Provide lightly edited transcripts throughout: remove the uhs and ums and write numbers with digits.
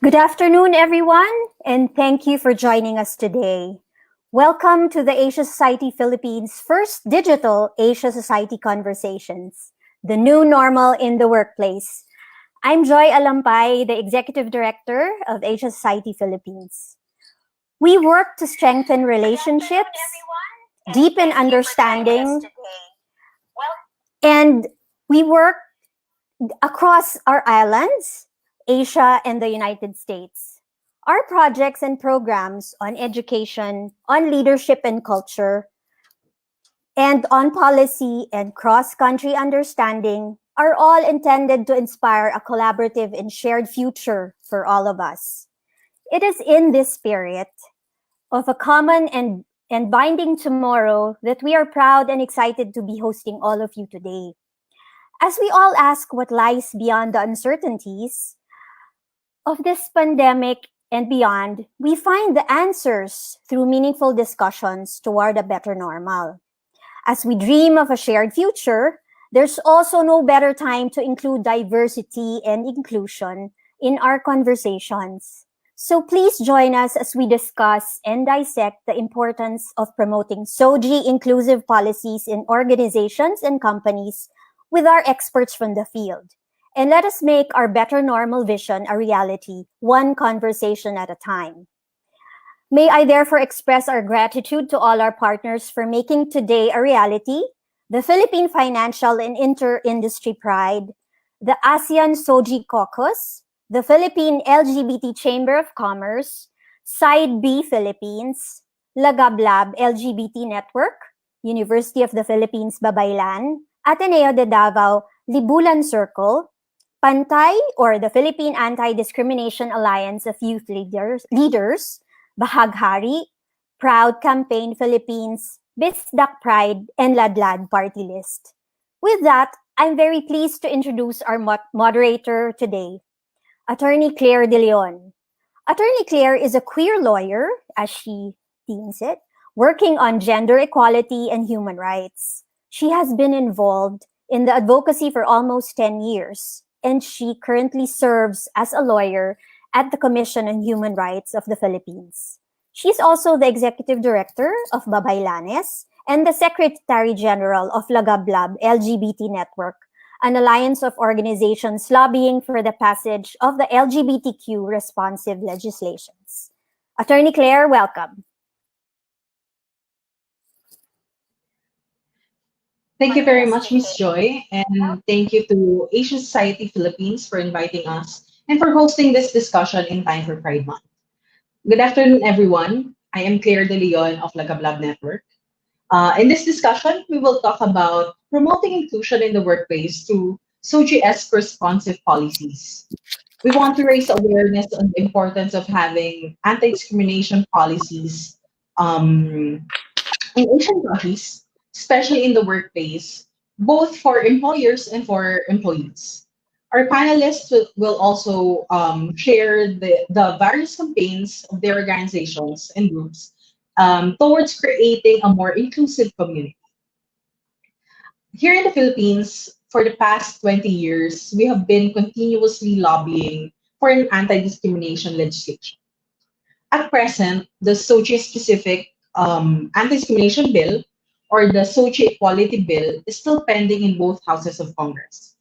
Good afternoon, everyone, and thank you for joining us today. Welcome to the Asia Society Philippines' first digital Asia Society Conversations, the new normal in the workplace. I'm Joy Alampay, the Executive Director of Asia Society Philippines. We work to strengthen relationships, deepen understanding, and we work across our islands, Asia, and the United States. Our projects and programs on education, on leadership and culture, and on policy and cross country understanding are all intended to inspire a collaborative and shared future for all of us. It is in this spirit of a common and binding tomorrow that we are proud and excited to be hosting all of you today. As we all ask what lies beyond the uncertainties of this pandemic and beyond, we find the answers through meaningful discussions toward a better normal. As we dream of a shared future, there's also no better time to include diversity and inclusion in our conversations. So please join us as we discuss and dissect the importance of promoting SOGIE-inclusive policies in organizations and companies with our experts from the field. And let us make our better normal vision a reality, one conversation at a time. May I therefore express our gratitude to all our partners for making today a reality, the Philippine Financial and Inter-Industry Pride, the ASEAN SOGI Caucus, the Philippine LGBT Chamber of Commerce, Side B Philippines, Lagablab LGBT Network, University of the Philippines Babaylan, Ateneo de Davao Libulan Circle, Pantay or the Philippine Anti-Discrimination Alliance of Youth Leaders, Bahaghari, Proud Campaign Philippines, Bisdak Pride, and Ladlad Party List. With that, I'm very pleased to introduce our moderator today, Attorney Claire De Leon. Attorney Claire is a queer lawyer, as she deems it, working on gender equality and human rights. She has been involved in the advocacy for almost 10 years, and she currently serves as a lawyer at the Commission on Human Rights of the Philippines. She's also the Executive Director of Babaylanes and the Secretary General of Lagablab LGBT Network, an alliance of organizations lobbying for the passage of the LGBTQ responsive legislations. Attorney Claire, welcome. Thank you very much, Miss Joy, and thank you to Asian Society Philippines for inviting us and for hosting this discussion in time for Pride Month. Good afternoon, everyone. I am Claire De Leon of Lagablab Network. In this discussion, we will talk about promoting inclusion in the workplace through SOGIE-esque responsive policies. We want to raise awareness on the importance of having anti-discrimination policies in Asian countries, especially in the workplace, both for employers and for employees. Our panelists will also share the various campaigns of their organizations and groups towards creating a more inclusive community. Here in the Philippines, for the past 20 years, we have been continuously lobbying for an anti-discrimination legislation. At present, the SOGIE-specific anti-discrimination bill or the SOGIE equality bill is still pending in both houses of Congress.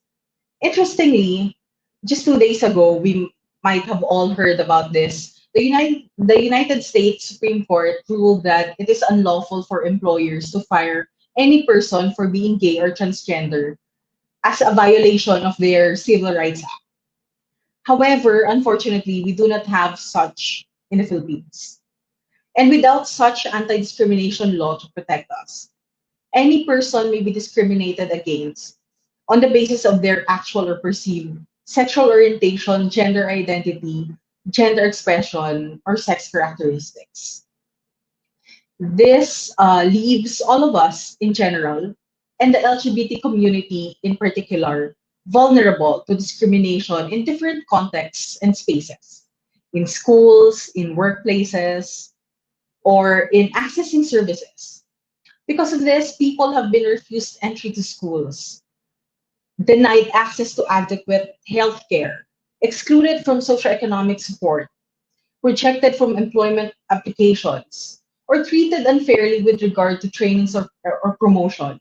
Interestingly, just 2 days ago, we might have all heard about this. The United States Supreme Court ruled that it is unlawful for employers to fire any person for being gay or transgender as a violation of their Civil Rights Act. However, unfortunately, we do not have such in the Philippines. And without such anti-discrimination law to protect us, any person may be discriminated against on the basis of their actual or perceived sexual orientation, gender identity, gender expression, or sex characteristics. This leaves all of us in general, and the LGBT community in particular, vulnerable to discrimination in different contexts and spaces, in schools, in workplaces, or in accessing services. Because of this, people have been refused entry to schools, denied access to adequate health care, excluded from socioeconomic support, rejected from employment applications, or treated unfairly with regard to trainings or promotion,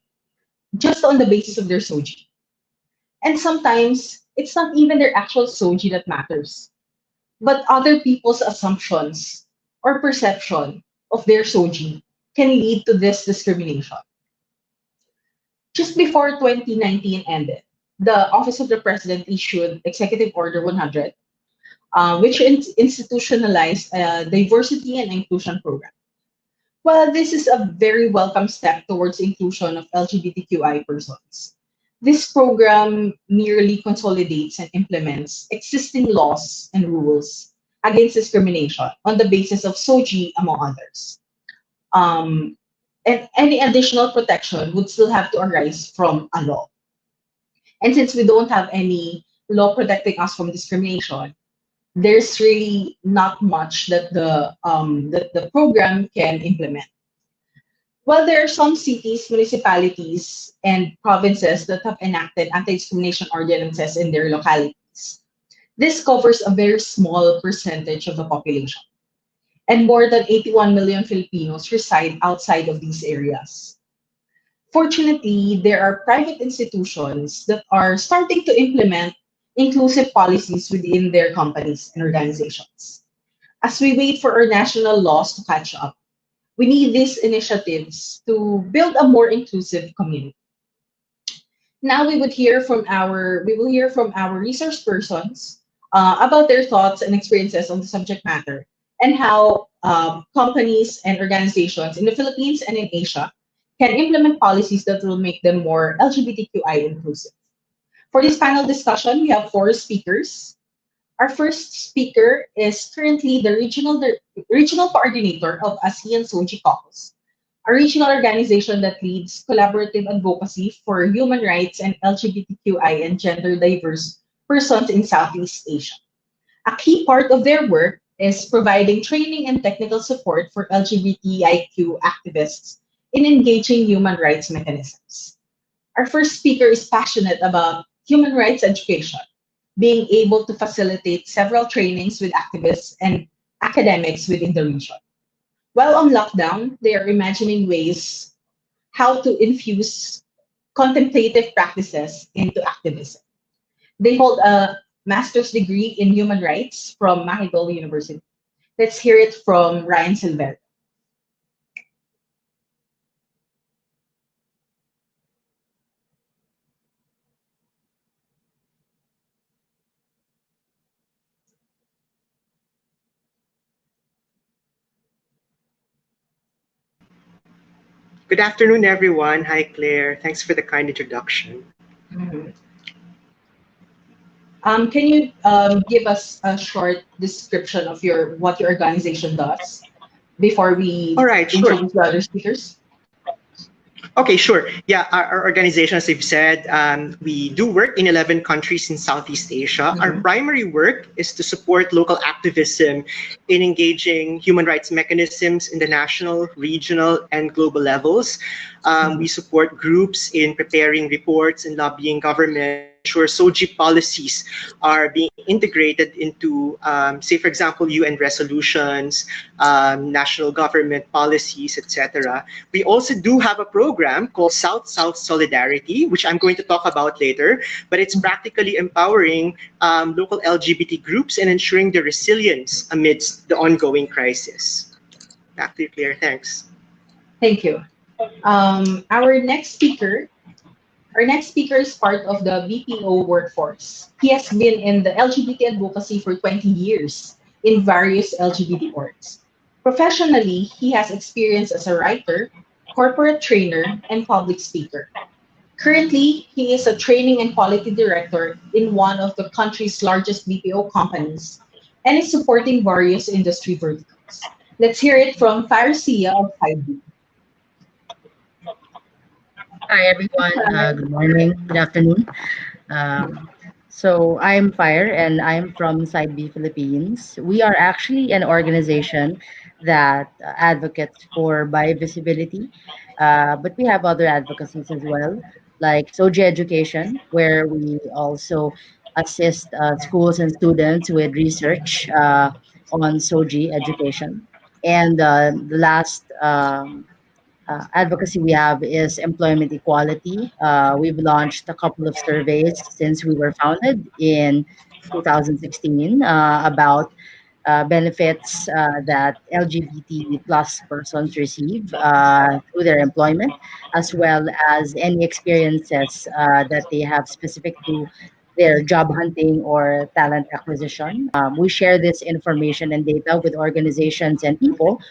just on the basis of their SOGI. And sometimes it's not even their actual SOGI that matters, but other people's assumptions or perception of their SOGI can lead to this discrimination. Just before 2019 ended, the Office of the President issued Executive Order 100, which institutionalized a diversity and inclusion program. Well, this is a very welcome step towards inclusion of LGBTQI persons. This program merely consolidates and implements existing laws and rules against discrimination on the basis of SOGI, among others. Um, and any additional protection would still have to arise from a law. And since we don't have any law protecting us from discrimination, there's really not much that the program can implement. Well, there are some cities, municipalities, and provinces that have enacted anti-discrimination ordinances in their localities. This covers a very small percentage of the population, and more than 81 million Filipinos reside outside of these areas. Fortunately, there are private institutions that are starting to implement inclusive policies within their companies and organizations. As we wait for our national laws to catch up, we need these initiatives to build a more inclusive community. Now we will hear from our resource persons about their thoughts and experiences on the subject matter and how companies and organizations in the Philippines and in Asia can implement policies that will make them more LGBTQI inclusive. For this panel discussion, we have four speakers. Our first speaker is currently the regional coordinator of ASEAN SOGI Caucus, a regional organization that leads collaborative advocacy for human rights and LGBTQI and gender diverse persons in Southeast Asia. A key part of their work is providing training and technical support for LGBTIQ activists in engaging human rights mechanisms. Our first speaker is passionate about human rights education, being able to facilitate several trainings with activists and academics within the region. While on lockdown, they are imagining ways how to infuse contemplative practices into activism. They hold a master's degree in human rights from McGill University. Let's hear it from Ryan Silver. Good afternoon, everyone. Hi, Claire. Thanks for the kind introduction. Mhm. Can you give us a short description of what your organization does before we All right, sure. introduce the other speakers? Okay, sure. Yeah, our organization, as you've said, we do work in 11 countries in Southeast Asia. Our Mhm. primary work is to support local activism in engaging human rights mechanisms in the national, regional, and global levels. We support groups in preparing reports and lobbying government to ensure SOGI policies are being integrated into, say, for example, UN resolutions, national government policies, etc. We also do have a program called South-South Solidarity, which I'm going to talk about later, but it's practically empowering local LGBT groups and ensuring their resilience amidst the ongoing crisis. Back to you, Claire. Thanks. Thank you. Our next speaker is part of the BPO workforce. He has been in the LGBT advocacy for 20 years in various LGBT orgs. Professionally, he has experience as a writer, corporate trainer, and public speaker. Currently, he is a training and quality director in one of the country's largest BPO companies and is supporting various industry verticals. Let's hear it from Farsia of 5B. Hi, everyone. Good morning, good afternoon. Um, so I'm Fire and I'm from Side B Philippines. We are actually an organization that advocates for biovisibility, but we have other advocacies as well, like SOGI education, where we also assist schools and students with research on SOGI education. And the last advocacy we have is employment equality. We've launched a couple of surveys since we were founded in 2016 about benefits that LGBT plus persons receive through their employment, as well as any experiences that they have specific to their job hunting or talent acquisition. We share this information and data with organizations and people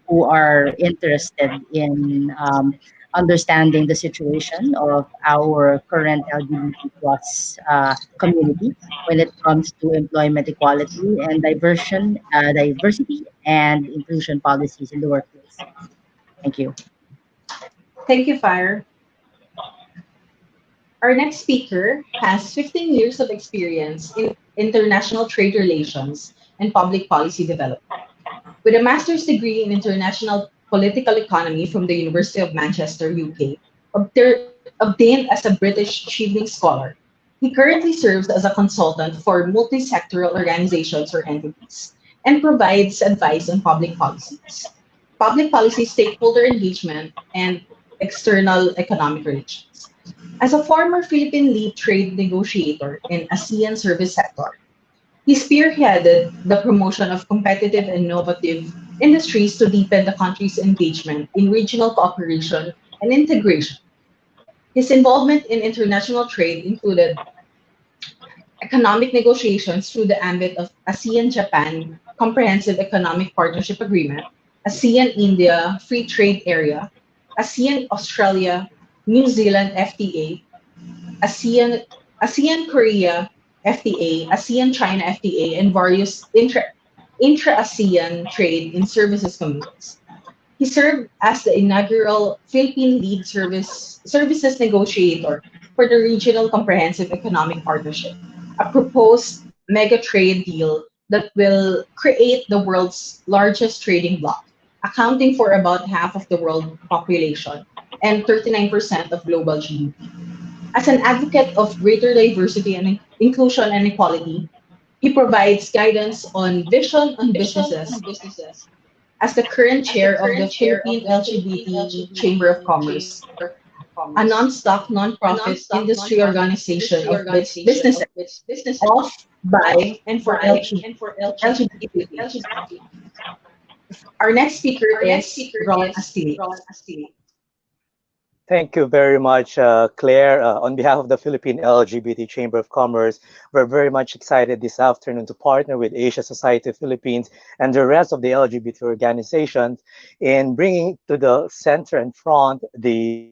who are interested in understanding the situation of our current LGBT plus community when it comes to employment equality and diversity and inclusion policies in the workplace. Thank you. Thank you, Fire. Our next speaker has 15 years of experience in international trade relations and public policy development. With a master's degree in international political economy from the University of Manchester, UK, obtained as a British Chevening Scholar, he currently serves as a consultant for multi-sectoral organizations or entities and provides advice on public policy stakeholder engagement, and external economic relations. As a former Philippine lead trade negotiator in ASEAN service sector, he spearheaded the promotion of competitive and innovative industries to deepen the country's engagement in regional cooperation and integration. His involvement in international trade included economic negotiations through the ambit of ASEAN-Japan Comprehensive Economic Partnership Agreement, ASEAN-India Free Trade Area, ASEAN-Australia New Zealand FTA, ASEAN-Korea FTA, ASEAN-China FTA, and various intra-ASEAN trade in services commitments. He served as the inaugural Philippine Lead Services Negotiator for the Regional Comprehensive Economic Partnership, a proposed mega trade deal that will create the world's largest trading bloc, accounting for about half of the world population and 39% of global GDP. As an advocate of greater diversity and inclusion and equality, he provides guidance on vision on businesses as the current chair of the Philippine LGBT Chamber of Commerce, a non-stock, non-profit industry organization of businesses of, by, and for LGBT. Our next speaker is Ron Astili. Thank you very much, Claire. On behalf of the Philippine LGBT Chamber of Commerce, we're very much excited this afternoon to partner with Asia Society of Philippines and the rest of the LGBT organizations in bringing to the center and front the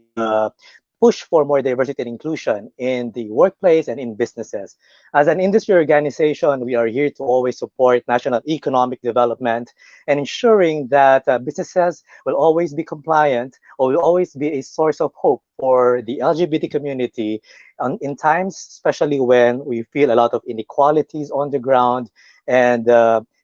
push for more diversity and inclusion in the workplace and in businesses. As an industry organization, we are here to always support national economic development and ensuring that businesses will always be compliant or will always be a source of hope for the LGBT community in times, especially when we feel a lot of inequalities on the ground and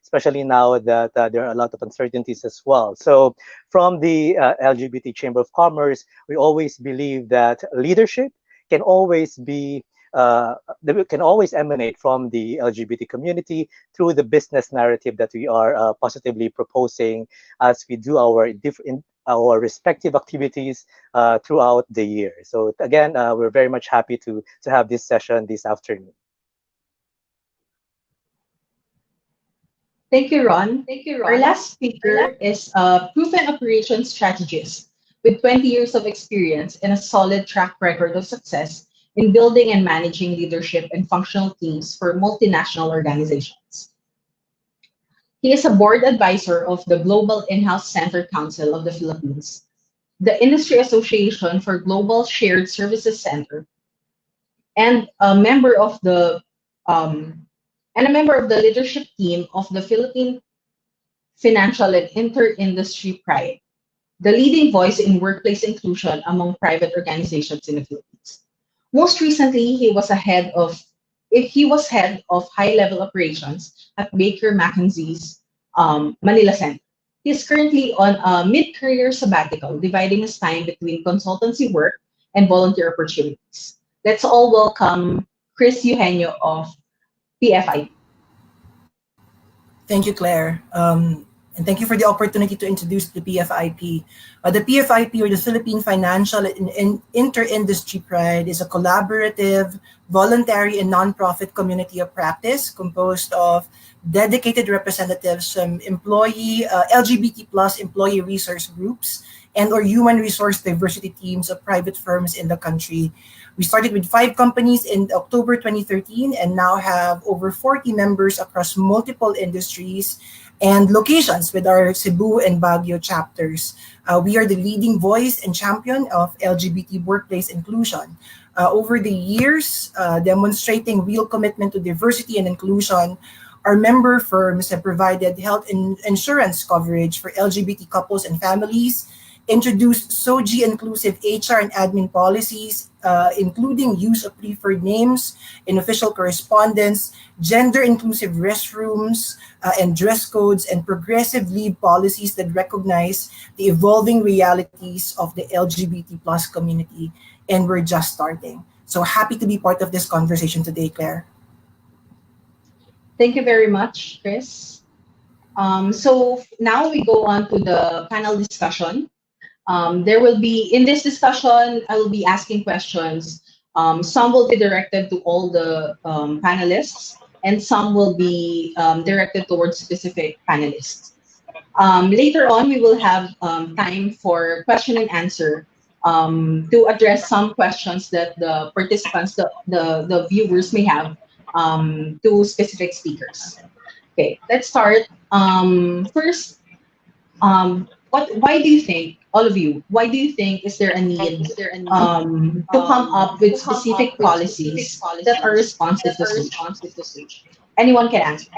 especially now that there are a lot of uncertainties as well. So from the LGBT Chamber of Commerce, we always believe that leadership can always be can always emanate from the LGBT community through the business narrative that we are positively proposing as we do our respective activities throughout the year. So again, we're very much happy to have this session this afternoon. Thank you, Ron. Our last speaker is a proven operations strategist with 20 years of experience and a solid track record of success in building and managing leadership and functional teams for multinational organizations. He is a board advisor of the Global In-House Center Council of the Philippines, the Industry Association for Global Shared Services Center, and a member of the leadership team of the Philippine Financial and Inter-Industry Pride, the leading voice in workplace inclusion among private organizations in the Philippines. Most recently, he was head of high-level operations at Baker McKenzie's Manila Center. He is currently on a mid-career sabbatical, dividing his time between consultancy work and volunteer opportunities. Let's all welcome Chris Eugenio of PFI. Thank you, Claire. And thank you for the opportunity to introduce the PFIP. The PFIP, or the Philippine Financial Inter-Industry Pride, is a collaborative, voluntary, and nonprofit community of practice composed of dedicated representatives from LGBT plus employee resource groups and or human resource diversity teams of private firms in the country. We started with 5 companies in October 2013 and now have over 40 members across multiple industries and locations with our Cebu and Baguio chapters. We are the leading voice and champion of LGBT workplace inclusion. Over the years, demonstrating real commitment to diversity and inclusion, our member firms have provided health insurance coverage for LGBT couples and families, introduced SOGIE-inclusive HR and admin policies, including use of preferred names in official correspondence, gender-inclusive restrooms and dress codes, and progressive leave policies that recognize the evolving realities of the LGBT plus community. And we're just starting. So happy to be part of this conversation today, Claire. Thank you very much, Chris. So now we go on to the panel discussion. There will be, in this discussion, I will be asking questions. Some will be directed to all the panelists, and some will be directed towards specific panelists. Later on, we will have time for question and answer to address some questions that the participants, the viewers may have to specific speakers. Okay, let's start. First, why do you think, all of you, why do you think is there a need to come up with specific policies that are responsive to SOGIE? Anyone can answer.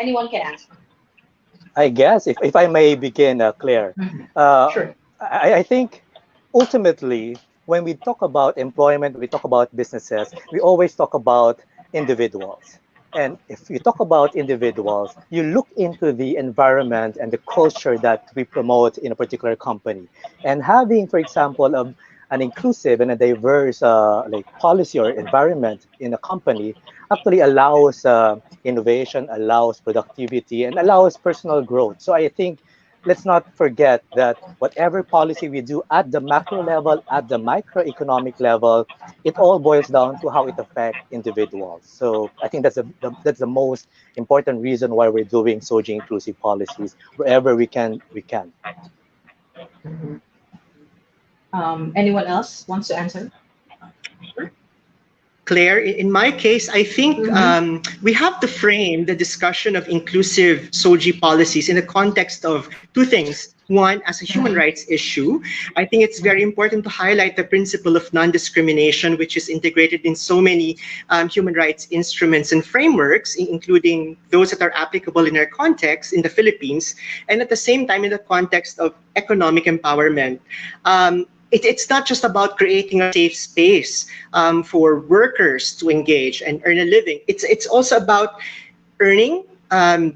I guess if I may begin, Claire, Sure. I think ultimately when we talk about employment, we talk about businesses, we always talk about individuals. And if you talk about individuals, you look into the environment and the culture that we promote in a particular company. And having, for example, an inclusive and a diverse like policy or environment in a company actually allows innovation, allows productivity, and allows personal growth. So I think let's not forget that whatever policy we do at the macro level, at the microeconomic level, it all boils down to how it affects individuals. So I think that's the most important reason why we're doing SOGIE inclusive policies wherever we can. Anyone else wants to answer? Claire, in my case, I think we have to frame the discussion of inclusive SOGIE policies in the context of two things. One, as a human rights issue, I think it's very important to highlight the principle of non-discrimination, which is integrated in so many human rights instruments and frameworks, including those that are applicable in our context in the Philippines, and at the same time in the context of economic empowerment. It's not just about creating a safe space for workers to engage and earn a living. It's also about earning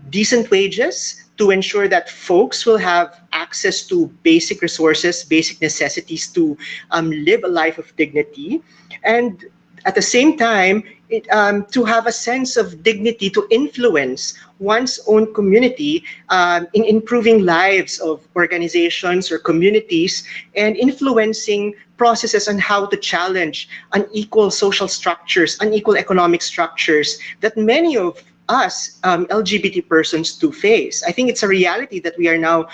decent wages to ensure that folks will have access to basic resources, basic necessities to live a life of dignity. And at the same time, to have a sense of dignity to influence one's own community in improving lives of organizations or communities and influencing processes on how to challenge unequal social structures, unequal economic structures that many of us LGBT persons to face. I think it's a reality that we are now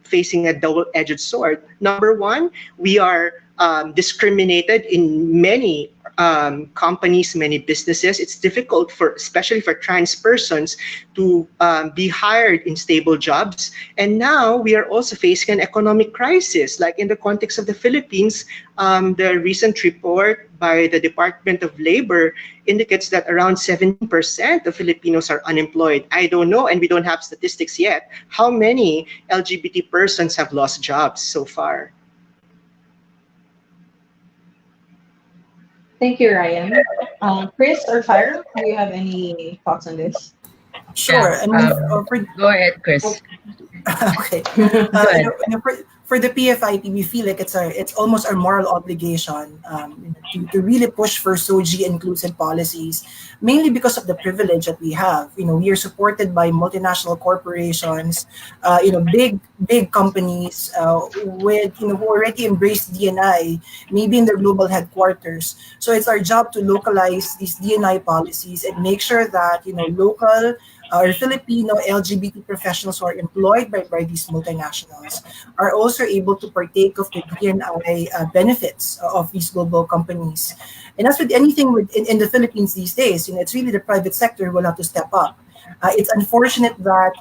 facing a double-edged sword. Number one, we are discriminated in many companies, many businesses. It's difficult especially for trans persons to be hired in stable jobs. And now we are also facing an economic crisis. Like in the context of the Philippines, the recent report by the Department of Labor indicates that around 17% of Filipinos are unemployed. I don't know, and we don't have statistics yet, how many LGBT persons have lost jobs so far. Thank you, Ryan. Chris or Fire, do you have any thoughts on this? Sure. Yeah, go ahead, Chris. Okay. Good. For the PFIP, we feel like it's almost our moral obligation, to really push for SOGI inclusive policies, mainly because of the privilege that we have. We are supported by multinational corporations, big companies, with who already embrace DNI, maybe in their global headquarters. So it's our job to localize these DNI policies and make sure that local or Filipino LGBT professionals who are employed by these multinationals are also able to partake of the D&I benefits of these global companies. And as with anything in the Philippines these days, it's really the private sector who will have to step up. It's unfortunate that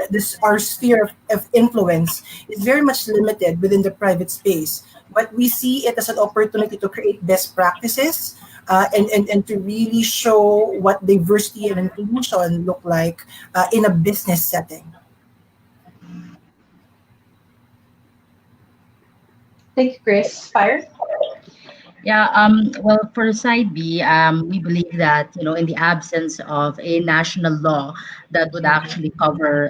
this our sphere of influence is very much limited within the private space, but we see it as an opportunity to create best practices, and to really show what diversity and inclusion look like in a business setting. Thank you, Chris. Fire? Yeah, well, for side B, we believe that, in the absence of a national law that would actually cover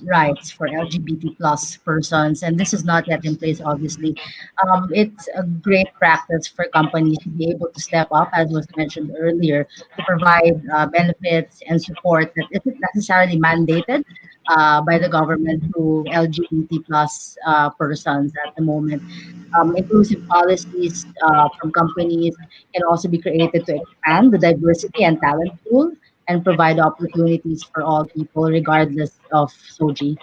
rights for LGBT plus persons, and this is not yet in place, obviously, it's a great practice for companies to be able to step up, as was mentioned earlier, to provide benefits and support that isn't necessarily mandated by the government to LGBT plus persons at the moment. Inclusive policies from companies can also be created to expand the diversity and talent pool and provide opportunities for all people, regardless of SOGI.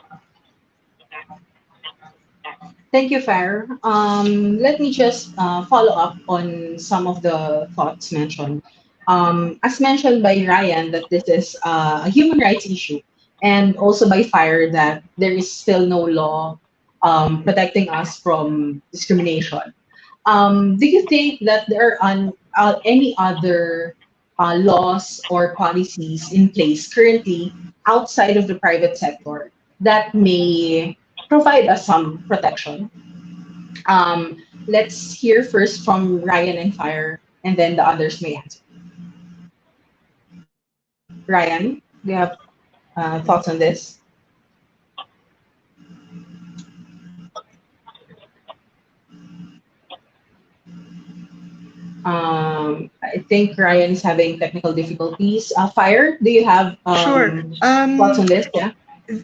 Thank you, Fire. Let me just follow up on some of the thoughts mentioned. As mentioned by Ryan, that this is a human rights issue, and also by Fire that there is still no law protecting us from discrimination. Do you think that there are any other laws or policies in place currently outside of the private sector that may provide us some protection? Let's hear first from Ryan and Fire, and then the others may answer. Ryan, do you have thoughts on this? I think Ryan is having technical difficulties. Fire, do you have Sure. thoughts on this? Yeah.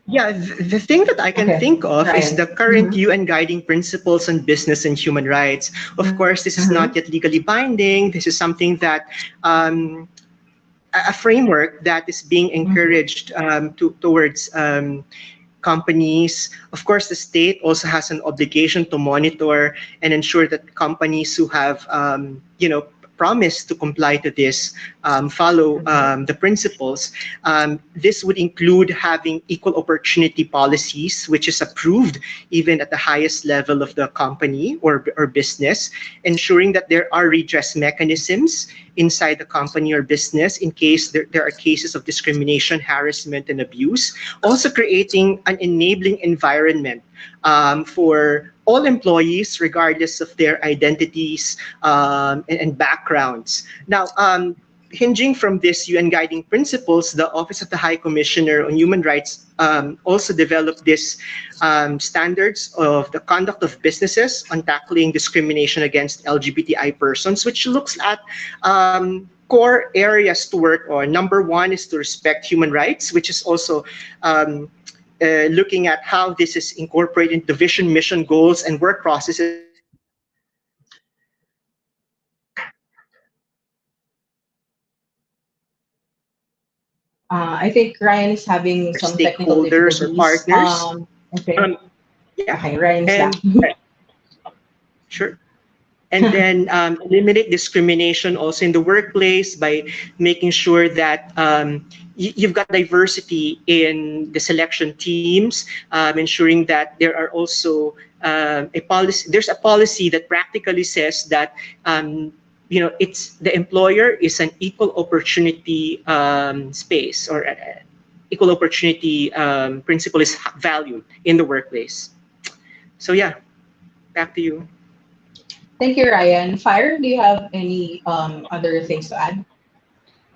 Yeah, the thing that I can Okay, think of is Ryan. the current UN guiding principles on business and human rights. Of course, this is not yet legally binding. This is something that a framework that is being encouraged towards companies. Of course, the state also has an obligation to monitor and ensure that companies who have, promised to comply to this follow the principles. This would include having equal opportunity policies, which is approved even at the highest level of the company or business, ensuring that there are redress mechanisms inside the company or business in case there are cases of discrimination, harassment, and abuse. Also creating an enabling environment for all employees, regardless of their identities and backgrounds. Now, hinging from this UN guiding principles, the Office of the High Commissioner on Human Rights also developed this standards of the conduct of businesses on tackling discrimination against LGBTI persons, which looks at core areas to work on. Number one is to respect human rights, which is also looking at how this is incorporated into vision, mission, goals, and work processes of the organization. I think Ryan is having some technical Stakeholders or difficulties. partners. Okay. Yeah, Okay, Ryan is back. and sure. And then eliminate discrimination also in the workplace by making sure that you've got diversity in the selection teams, ensuring that there are also a policy. There's a policy that practically says that it's the employer is an equal opportunity space, or equal opportunity principle is valued in the workplace. So yeah, back to you. Thank you, Ryan. Fire, do you have any other things to add?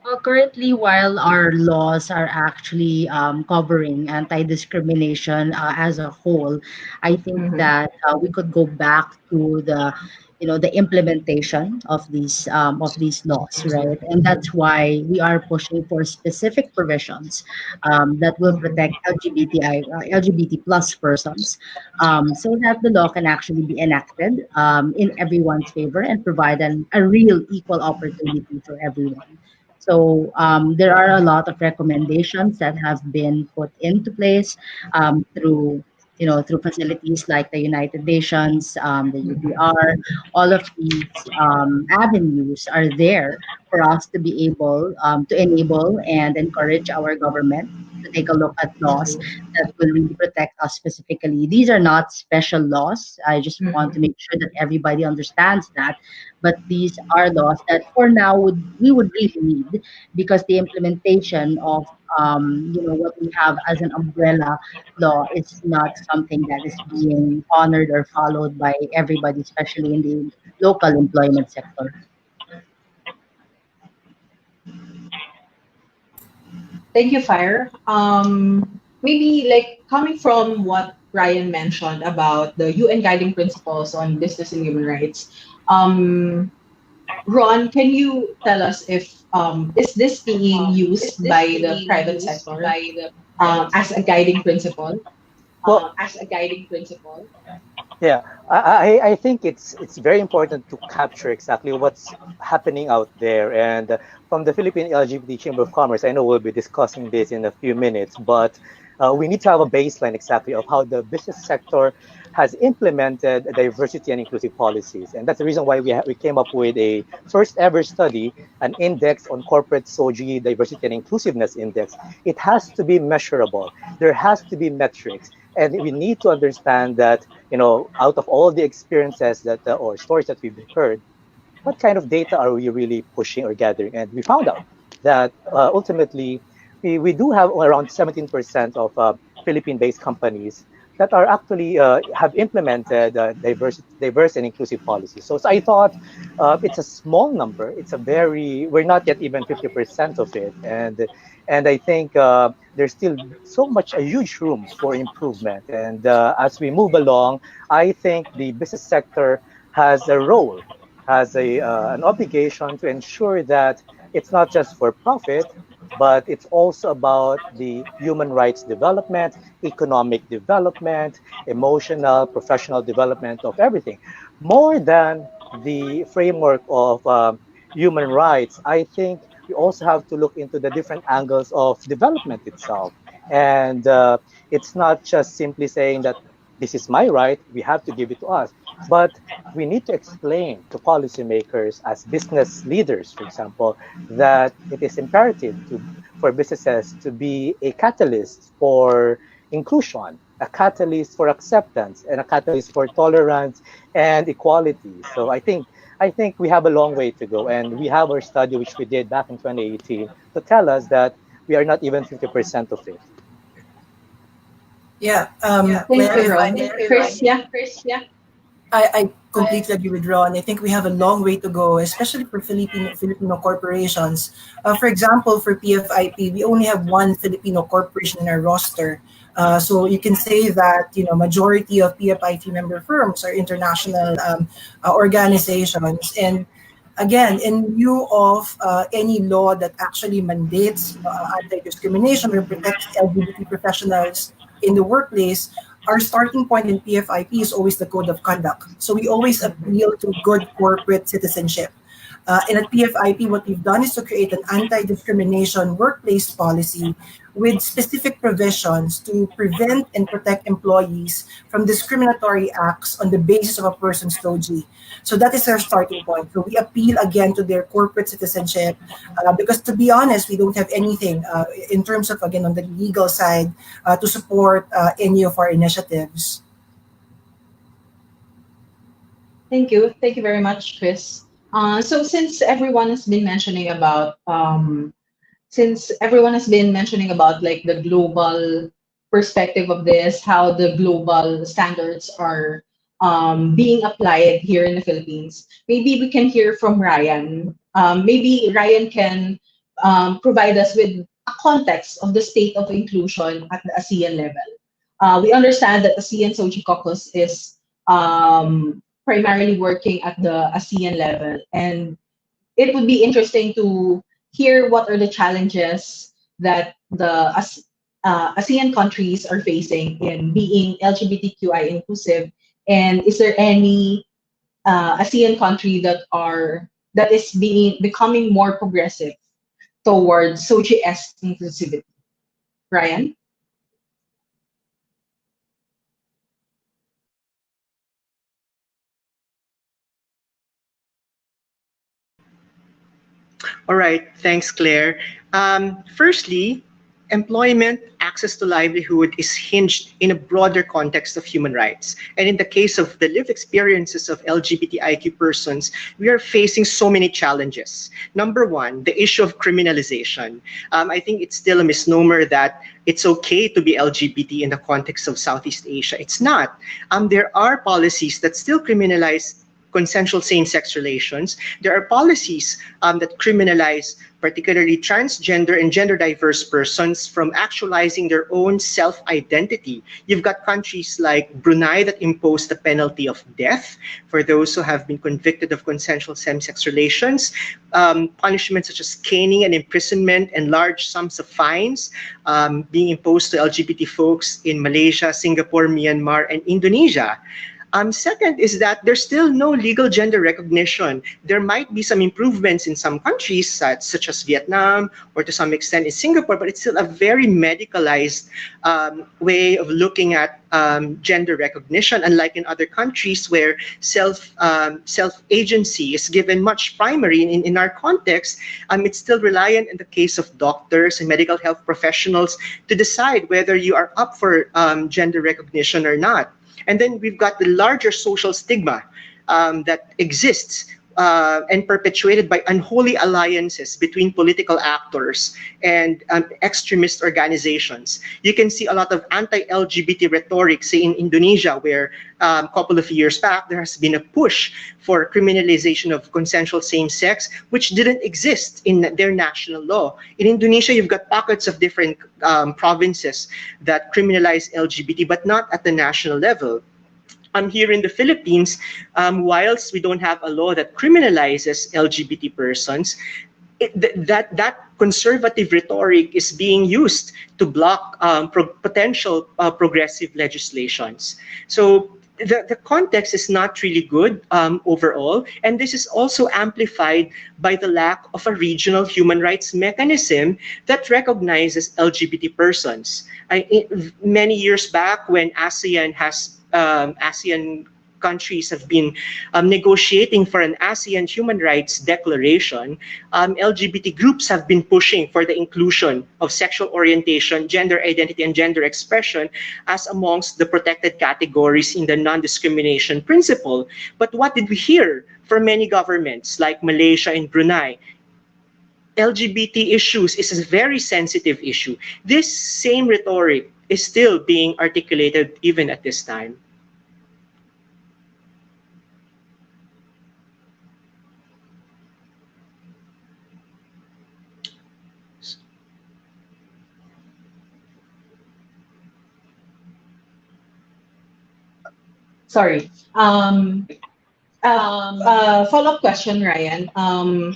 Currently, while our laws are actually covering anti-discrimination as a whole, I think Mm-hmm. that we could go back to the implementation of these laws, right? And that's why we are pushing for specific provisions that will protect LGBT plus persons, so that the law can actually be enacted in everyone's favor and provide a real equal opportunity for everyone. So there are a lot of recommendations that have been put into place through through facilities like the United Nations, the UPR. All of these avenues are there for us to be able to enable and encourage our government to take a look at laws that will really protect us specifically. These are not special laws. I just want to Mm-hmm. make sure that everybody understands that, but these are laws that for now we would really need, because the implementation of what we have as an umbrella law is not something that is being honored or followed by everybody, especially in the local employment sector. Thank you, Fire. Maybe like coming from what Ryan mentioned about the UN guiding principles on business and human rights, um, Ron, can you tell us if is this being used by the private sector as a guiding principle? Well, yeah, I think it's very important to capture exactly what's happening out there. And from the Philippine LGBT Chamber of Commerce, I know we'll be discussing this in a few minutes, but we need to have a baseline exactly of how the business sector has implemented diversity and inclusive policies. And that's the reason why we came up with a first ever study, an index on corporate SOGI diversity and inclusiveness index. It has to be measurable. There has to be metrics. And we need to understand that, out of all the experiences that or stories that we've heard, what kind of data are we really pushing or gathering? And we found out that ultimately we do have around 17% of Philippine-based companies that are actually have implemented diverse and inclusive policies. So I thought it's a small number. We're not yet even 50% of it, and I think there's still so much a huge room for improvement. And as we move along, I think the business sector has a role, has an obligation to ensure that it's not just for profit, but it's also about the human rights development, economic development, emotional, professional development of everything. More than the framework of human rights, I think we also have to look into the different angles of development itself. And it's not just simply saying that this is my right, we have to give it to us. But we need to explain to policymakers as business leaders, for example, that it is imperative for businesses to be a catalyst for inclusion, a catalyst for acceptance, and a catalyst for tolerance and equality. So I think we have a long way to go, and we have our study which we did back in 2018 to tell us that we are not even 50% of it. Yeah, Thank Claire, you, if I Ron. may, Chris, yeah. I completely agree with Ron. I think we have a long way to go, especially for Filipino corporations. For example, for PFIP, we only have one Filipino corporation in our roster. So you can say that majority of PFIP member firms are international organizations. And again, in view of any law that actually mandates anti-discrimination or protects LGBT professionals in the workplace, our starting point in PFIP is always the code of conduct. So we always appeal to good corporate citizenship. And at PFIP, what we've done is to create an anti-discrimination workplace policy with specific provisions to prevent and protect employees from discriminatory acts on the basis of a person's SOGI. So that is our starting point. So we appeal again to their corporate citizenship because, to be honest, we don't have anything in terms of, again, on the legal side to support any of our initiatives. Thank you. Thank you very much, Chris. So since everyone has been mentioning about like the global perspective of this, how the global standards are being applied here in the Philippines, maybe we can hear from Ryan. Maybe Ryan can provide us with a context of the state of inclusion at the ASEAN level. We understand that the ASEAN SOGIE Caucus is primarily working at the ASEAN level, and it would be interesting to hear what are the challenges that the ASEAN countries are facing in being LGBTQI inclusive, and is there any ASEAN country that is becoming more progressive towards SOGIE-esque inclusivity? Ryan? All right, thanks, Claire. Firstly, employment, access to livelihood is hinged in a broader context of human rights. And in the case of the lived experiences of LGBTIQ persons, we are facing so many challenges. Number one, the issue of criminalization. I think it's still a misnomer that it's okay to be LGBT in the context of Southeast Asia. It's not. There are policies that still criminalize consensual same-sex relations. There are policies that criminalize particularly transgender and gender diverse persons from actualizing their own self-identity. You've got countries like Brunei that impose the penalty of death for those who have been convicted of consensual same-sex relations, punishments such as caning and imprisonment and large sums of fines being imposed to LGBT folks in Malaysia, Singapore, Myanmar, and Indonesia. Second is that there's still no legal gender recognition. There might be some improvements in some countries, such as Vietnam, or to some extent in Singapore, but it's still a very medicalized way of looking at gender recognition, unlike in other countries where self-agency is given much primary. In our context, it's still reliant in the case of doctors and medical health professionals to decide whether you are up for gender recognition or not. And then we've got the larger social stigma that exists and perpetuated by unholy alliances between political actors and extremist organizations. You can see a lot of anti-LGBT rhetoric, say in Indonesia, where a couple of years back there has been a push for criminalization of consensual same-sex, which didn't exist in their national law. In Indonesia, you've got pockets of different provinces that criminalize LGBT, but not at the national level. Here in the Philippines, whilst we don't have a law that criminalizes LGBT persons, that conservative rhetoric is being used to block potential progressive legislations. So the context is not really good overall, and this is also amplified by the lack of a regional human rights mechanism that recognizes LGBT persons. Many years back, when ASEAN countries have been negotiating for an ASEAN human rights declaration, LGBT groups have been pushing for the inclusion of sexual orientation, gender identity, and gender expression as amongst the protected categories in the non-discrimination principle. But what did we hear from many governments like Malaysia and Brunei? LGBT issues is a very sensitive issue. This same rhetoric is still being articulated even at this time. Sorry. Follow-up question, Ryan.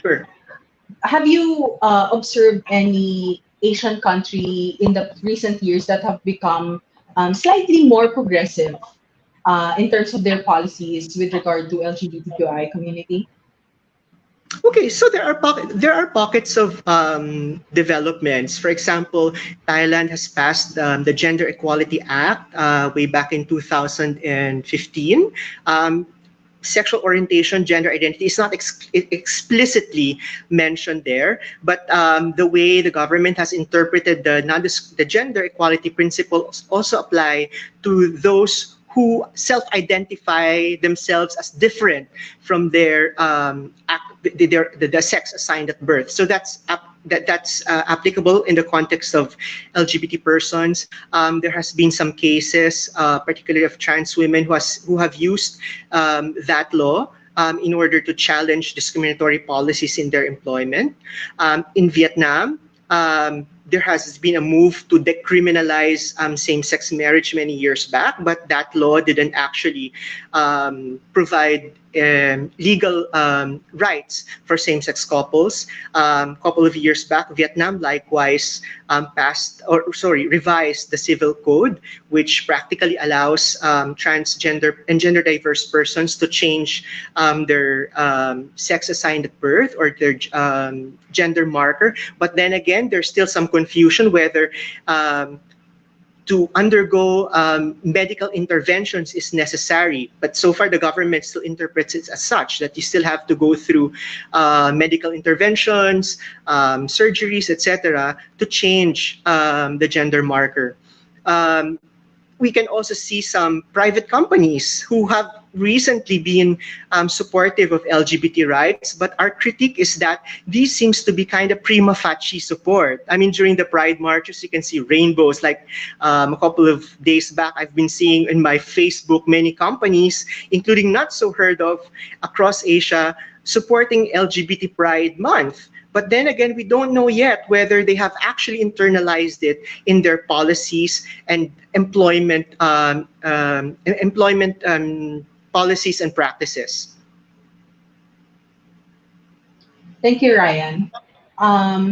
Sure. Have you observed any Asian country in the recent years that have become slightly more progressive in terms of their policies with regard to LGBTQI community? Okay, so there are pockets of developments. For example, Thailand has passed the Gender Equality Act way back in 2015. Sexual orientation, gender identity is not explicitly mentioned there, but the way the government has interpreted the gender equality principles also apply to those who self-identify themselves as different from the sex assigned at birth. So that's applicable in the context of LGBT persons. There has been some cases, particularly of trans women who have used that law in order to challenge discriminatory policies in their employment. In Vietnam, there has been a move to decriminalize same-sex marriage many years back, but that law didn't actually provide legal rights for same-sex couples. Couple of years back, Vietnam likewise revised the civil code, which practically allows transgender and gender diverse persons to change their sex assigned at birth or their gender marker. But then again, there's still some confusion whether to undergo medical interventions is necessary. But so far, the government still interprets it as such, that you still have to go through medical interventions, surgeries, etc., to change the gender marker. We can also see some private companies who have recently been supportive of LGBT rights, but our critique is that this seems to be kind of prima facie support. I mean, during the Pride marches, you can see rainbows. Like a couple of days back, I've been seeing in my Facebook many companies, including not so heard of across Asia, supporting LGBT Pride Month. But then again, we don't know yet whether they have actually internalized it in their policies and employment policies and practices. Thank you, Ryan.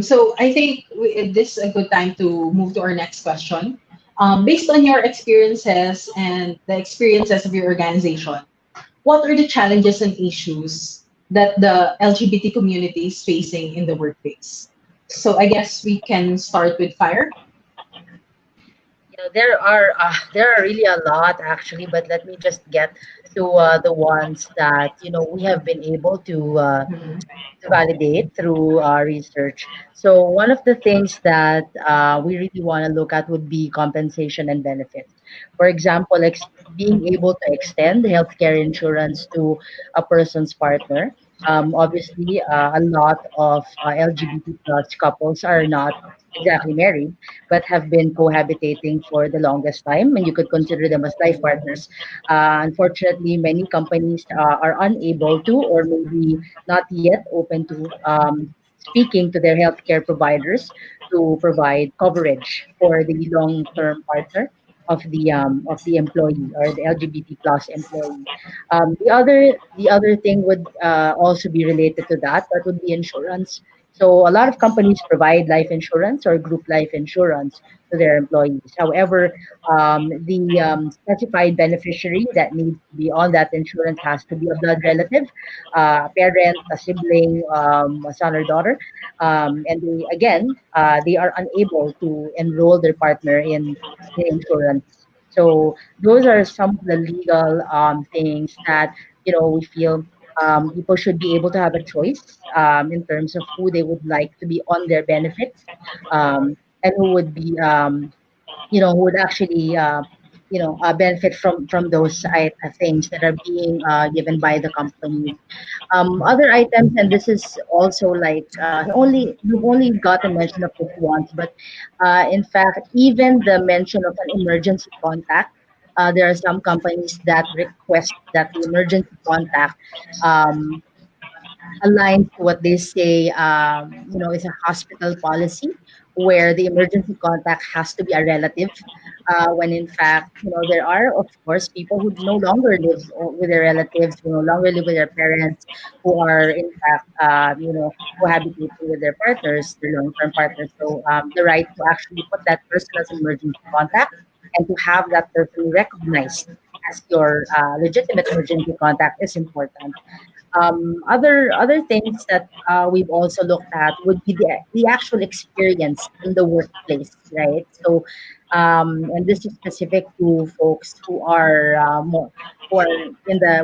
So I think this is a good time to move to our next question. Based on your experiences and the experiences of your organization, what are the challenges and issues that the LGBT community is facing in the workplace? So I guess we can start with Fire. There are really a lot actually, but let me just get to the ones that we have been able to validate through research. So one of the things that we really want to look at would be compensation and benefits. For example, being able to extend healthcare insurance to a person's partner. Obviously, a lot of LGBT plus couples are not exactly married, but have been cohabitating for the longest time, and you could consider them as life partners. Unfortunately, many companies are unable to, or maybe not yet open to, speaking to their healthcare providers to provide coverage for the long-term partner of the employee or the LGBT plus employee. The other thing would also be related to that. That would be insurance. So a lot of companies provide life insurance or group life insurance to their employees. However, the specified beneficiary that needs to be on that insurance has to be a blood relative, a parent, a sibling, a son or daughter, and they are unable to enroll their partner in insurance. So those are some of the legal things that we feel people should be able to have a choice in terms of who they would like to be on their benefits, and who would be who would actually benefit from those things that are being given by the companies. Other items, and this is also like you've only gotten mention of this once, but in fact, even the mention of an emergency contact, there are some companies that request that the emergency contact um, aligns to what they say, is a hospital policy where the emergency contact has to be a relative. When in fact, there are, of course, people who no longer live with their relatives, who no longer live with their parents, who are in fact, cohabitating with their partners, their long-term partners. So the right to actually put that person as an emergency contact and to have that person recognized as your legitimate emergency contact is important. Other things that we've also looked at would be the actual experience in the workplace, right? So, and this is specific to folks who are who are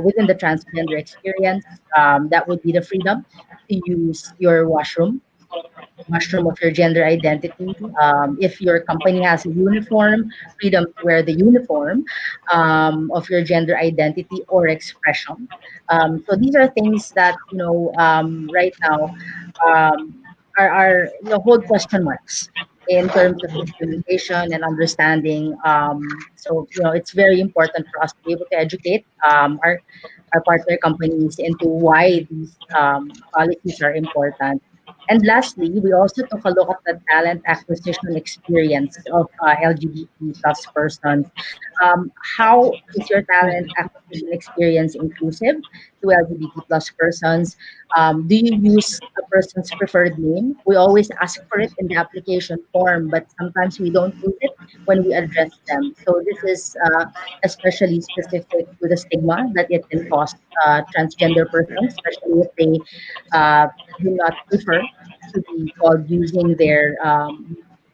within the transgender experience. That would be the freedom to use your washroom of your gender identity. If your company has a uniform, freedom to wear the uniform of your gender identity or expression. So these are things that right now are hold question marks in terms of implementation and understanding. So it's very important for us to be able to educate our partner companies into why these policies are important. And lastly, we also took a look at the talent acquisition experience of LGBT plus persons. How is your talent acquisition experience inclusive to LGBT plus persons? Do you use a person's preferred name? We always ask for it in the application form, but sometimes we don't use it when we address them. So this is especially specific to the stigma that it can cause transgender persons, especially if they uh, do not prefer to be called using their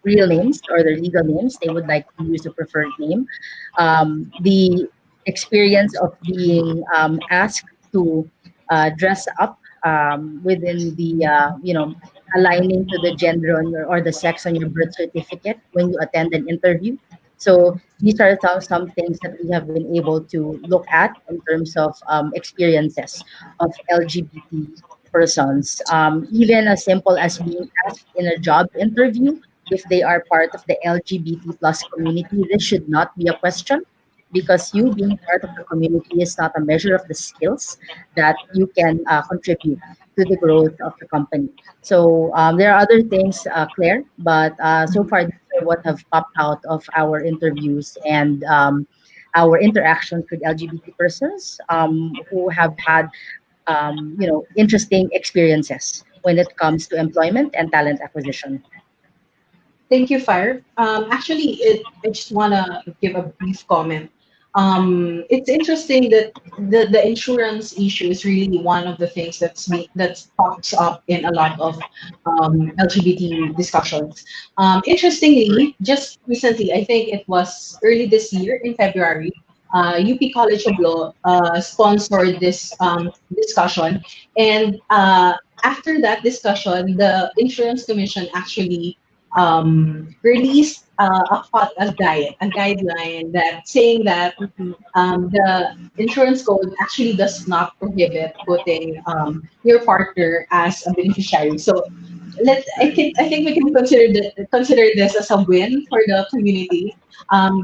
real names or their legal names. They would like to use a preferred name. The experience of being asked to dress up within the aligning to the gender on your or the sex on your birth certificate when you attend an interview. So these are some things that we have been able to look at in terms of experiences of LGBT persons. Even as simple as being asked in a job interview if they are part of the LGBT plus community. This should not be a question because you being part of the community is not a measure of the skills that you can contribute to the growth of the company. So there are other things, Claire, but so far these are what have popped out of our interviews and our interactions with LGBT persons who have had interesting experiences when it comes to employment and talent acquisition. Thank you, Fire. Actually, I just want to give a brief comment. It's interesting that the insurance issue is really one of the things that pops up in a lot of LGBT discussions. Interestingly, just recently, I think it was early this year in February, UP College of Law sponsored this discussion, and after that discussion, the Insurance Commission actually released a guideline that saying that the insurance code actually does not prohibit putting your partner as a beneficiary. So I think we can consider this as a win for the community.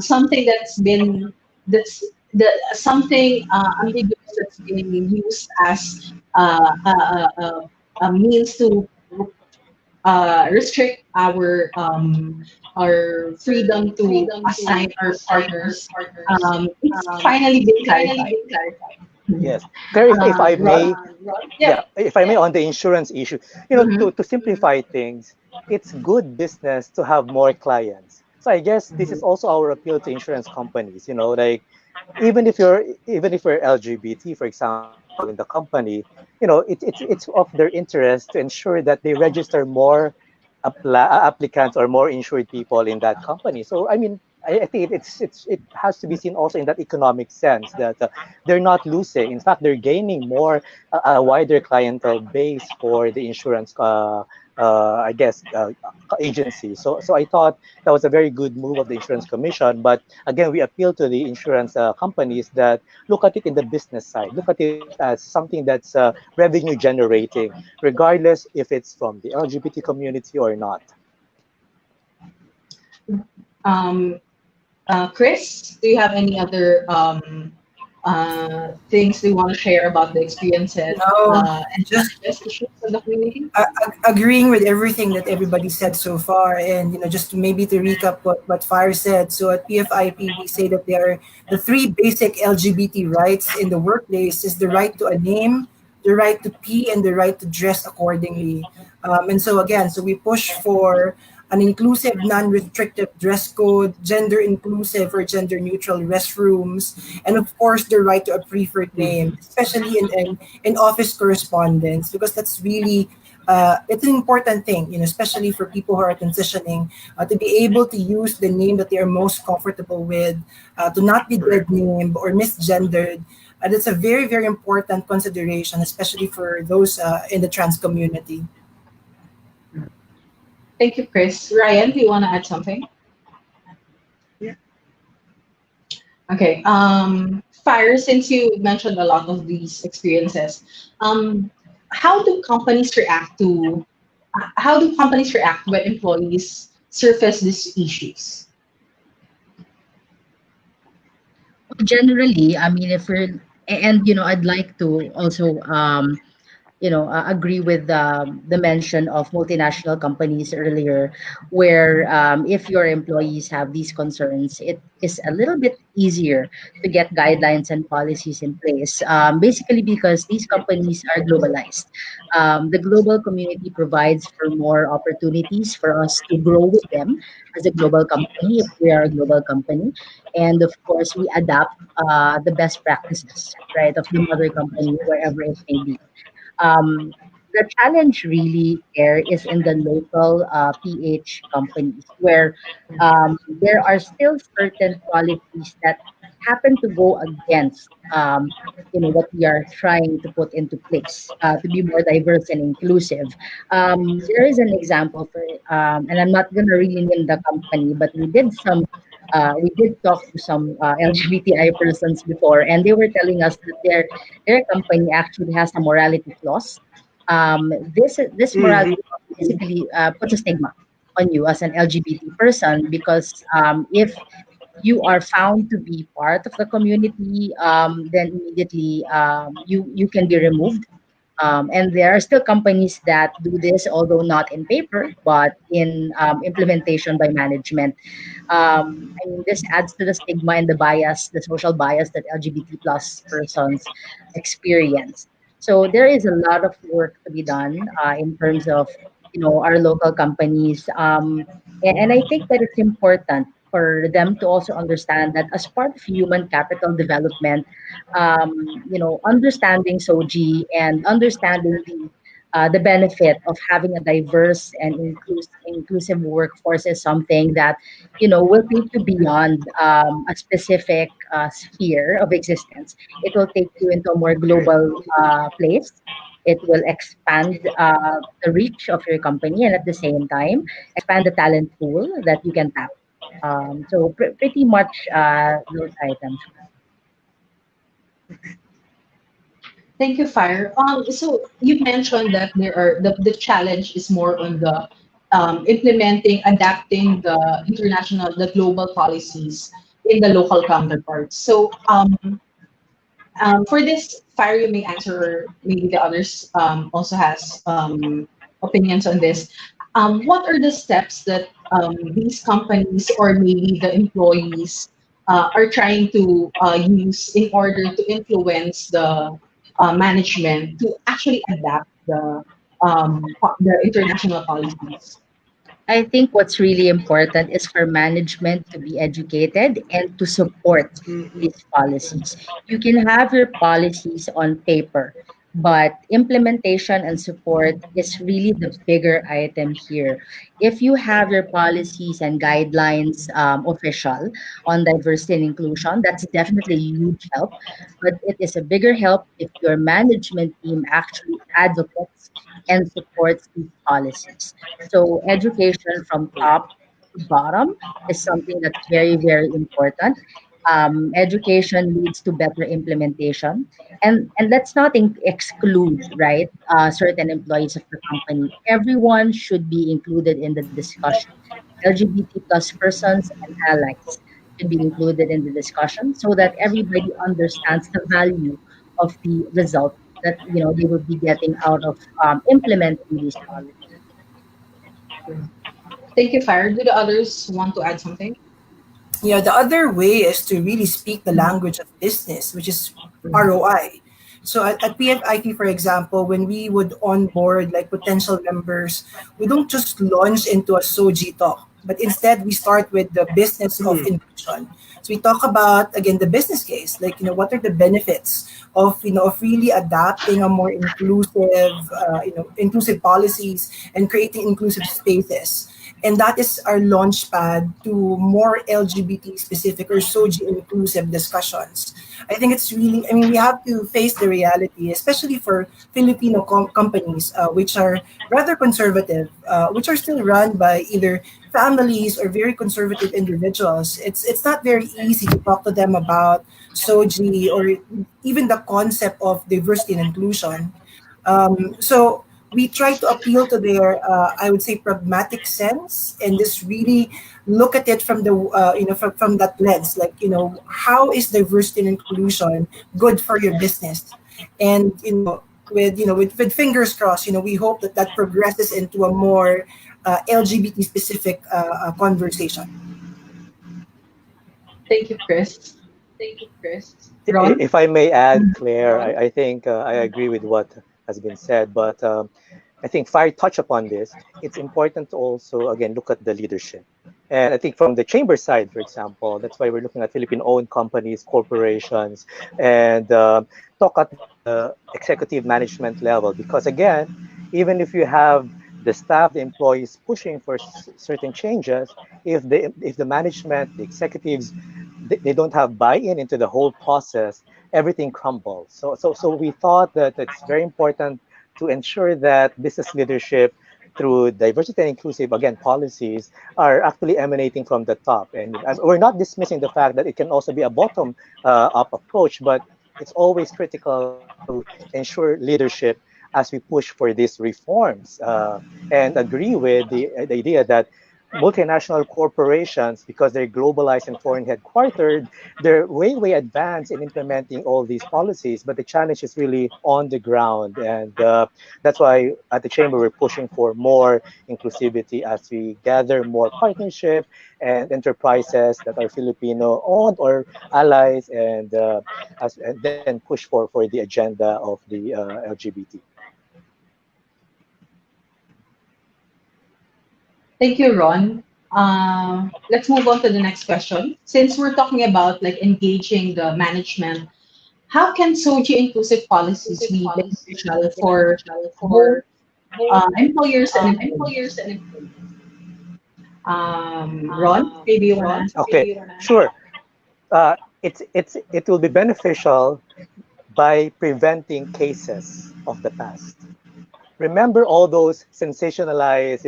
Something that's the something ambiguous that's being used as a means to restrict our freedom to assign our partners. It's finally been clarified. Yes. Claire, if I Rod? may, Yeah. yeah, if I may, on the insurance issue, Mm-hmm. to simplify things, it's good business to have more clients. So I guess this is also our appeal to insurance companies, like even if you're LGBT, for example, in the company, it's of their interest to ensure that they register more applicants or more insured people in that company. So I mean, I think it has to be seen also in that economic sense that they're not losing. In fact, they're gaining more a wider clientele base for the insurance. I guess agency. So I thought that was a very good move of the insurance commission. But again, we appeal to the insurance companies that look at it in the business side. Look at it as something that's revenue generating, regardless if it's from the LGBT community or not. Um, Chris, do you have any other things you want to share about the experiences No, and just issues of the community? agreeing with everything that everybody said so far, and just maybe to recap what Fire said. So at PFIP, we say that there are the three basic LGBT rights in the workplace: is the right to a name, the right to pee, and the right to dress accordingly. And so again, so we push for an inclusive, non-restrictive dress code, gender inclusive or gender neutral restrooms, and of course the right to a preferred name, especially in office correspondence, because that's really it's an important thing, especially for people who are transitioning, to be able to use the name that they are most comfortable with, to not be dead named or misgendered. That's a very, very important consideration, especially for those in the trans community. Thank you, Chris. Ryan, do you want to add something? Okay. Fire, since you mentioned a lot of these experiences, um, how do companies react to how do companies react when employees surface these issues? Generally, I mean, if we're And I'd like to also agree with the mention of multinational companies earlier, where if your employees have these concerns, it is a little bit easier to get guidelines and policies in place. Basically, because these companies are globalized. The global community provides for more opportunities for us to grow with them as a global company, if we are a global company. And of course, we adapt the best practices, right, of the mother company, wherever it may be. The challenge really there is in the local PH companies, where there are still certain policies that happen to go against what we are trying to put into place to be more diverse and inclusive. There is an example for, and I'm not gonna really name the company, but we did talk to some LGBTI persons before, and they were telling us that their company actually has a morality clause. This morality Mhm. clause basically puts a stigma on you as an LGBT person, because if you are found to be part of the community, then immediately you can be removed. And there are still companies that do this, although not in paper, but in implementation by management. I mean, this adds to the stigma and the bias, the social bias that LGBT plus persons experience. So there is a lot of work to be done in terms of our local companies, and I think that it's important for them to also understand that as part of human capital development, understanding SOGI and understanding the benefit of having a diverse and inclusive workforce is something that will take you beyond a specific sphere of existence. It will take you into a more global place. It will expand the reach of your company, and at the same time expand the talent pool that you can tap. So pretty much those items. Thank you, Fire. So you mentioned that the challenge is more on the implementing, adapting the global policies in the local counterparts. So for this, Fire, you may answer, or maybe the others also has opinions on this. What are the steps that these companies or maybe the employees are trying to use in order to influence the management to actually adapt the international policies? I think what's really important is for management to be educated and to support Mhm. these policies. You can have your policies on paper, but implementation and support is really the bigger item here. If you have your policies and guidelines official on diversity and inclusion, that's definitely a huge help. But it is a bigger help if your management team actually advocates and supports these policies. So education from top to bottom is something that's very, very important. Education leads to better implementation, and let's not exclude, right, certain employees of the company. Everyone should be included in the discussion. LGBT plus persons and allies should be included in the discussion so that everybody understands the value of the result that they will be getting out of implementing these policies. Thank you, Fire. Do the others want to add something? Yeah, the other way is to really speak the language of business, which is ROI. So at PFIT, for example, when we would onboard like potential members, we don't just launch into a SOGI talk, but instead we start with the business of Mhm. inclusion. So we talk about again the business case, like what are the benefits of of really adapting a more inclusive, inclusive policies and creating inclusive spaces, and that is our launch pad to more LGBT specific or SOGI inclusive discussions. I think it's really, I mean, we have to face the reality, especially for Filipino companies, which are rather conservative, which are still run by either families or very conservative individuals. It's not very easy to talk to them about SOGI or even the concept of diversity and inclusion. So we try to appeal to their, I would say, pragmatic sense, and just really look at it from the, from that lens. Like, how is diversity and inclusion good for your business? And with fingers crossed, we hope that that progresses into a more LGBT specific conversation. Thank you, Chris. Ron? If I may add, Claire, I think I agree with what has been said, but I think Fire touched upon this. It's important to also, again, look at the leadership. And I think from the chamber side, for example, that's why we're looking at Philippine-owned companies, corporations, and talk at the executive management level. Because again, even if you have the staff, the employees pushing for certain changes, if the management, the executives, they don't have buy-in into the whole process, everything crumbles. So we thought that it's very important to ensure that business leadership through diversity and inclusive, again, policies are actually emanating from the top. And we're not dismissing the fact that it can also be a bottom up approach, but it's always critical to ensure leadership as we push for these reforms, and agree with the idea that multinational corporations, because they're globalized and foreign headquartered, they're way advanced in implementing all these policies. But the challenge is really on the ground, and that's why at the chamber we're pushing for more inclusivity as we gather more partnership and enterprises that are Filipino owned or allies, and then push for the agenda of the LGBT. Thank you, Ron. Let's move on to the next question. Since we're talking about like engaging the management, how can SOGI inclusive policies be beneficial for both employers and employees? Ron, maybe you want to answer? Okay, sure. It will be beneficial by preventing cases of the past. Remember all those sensationalized,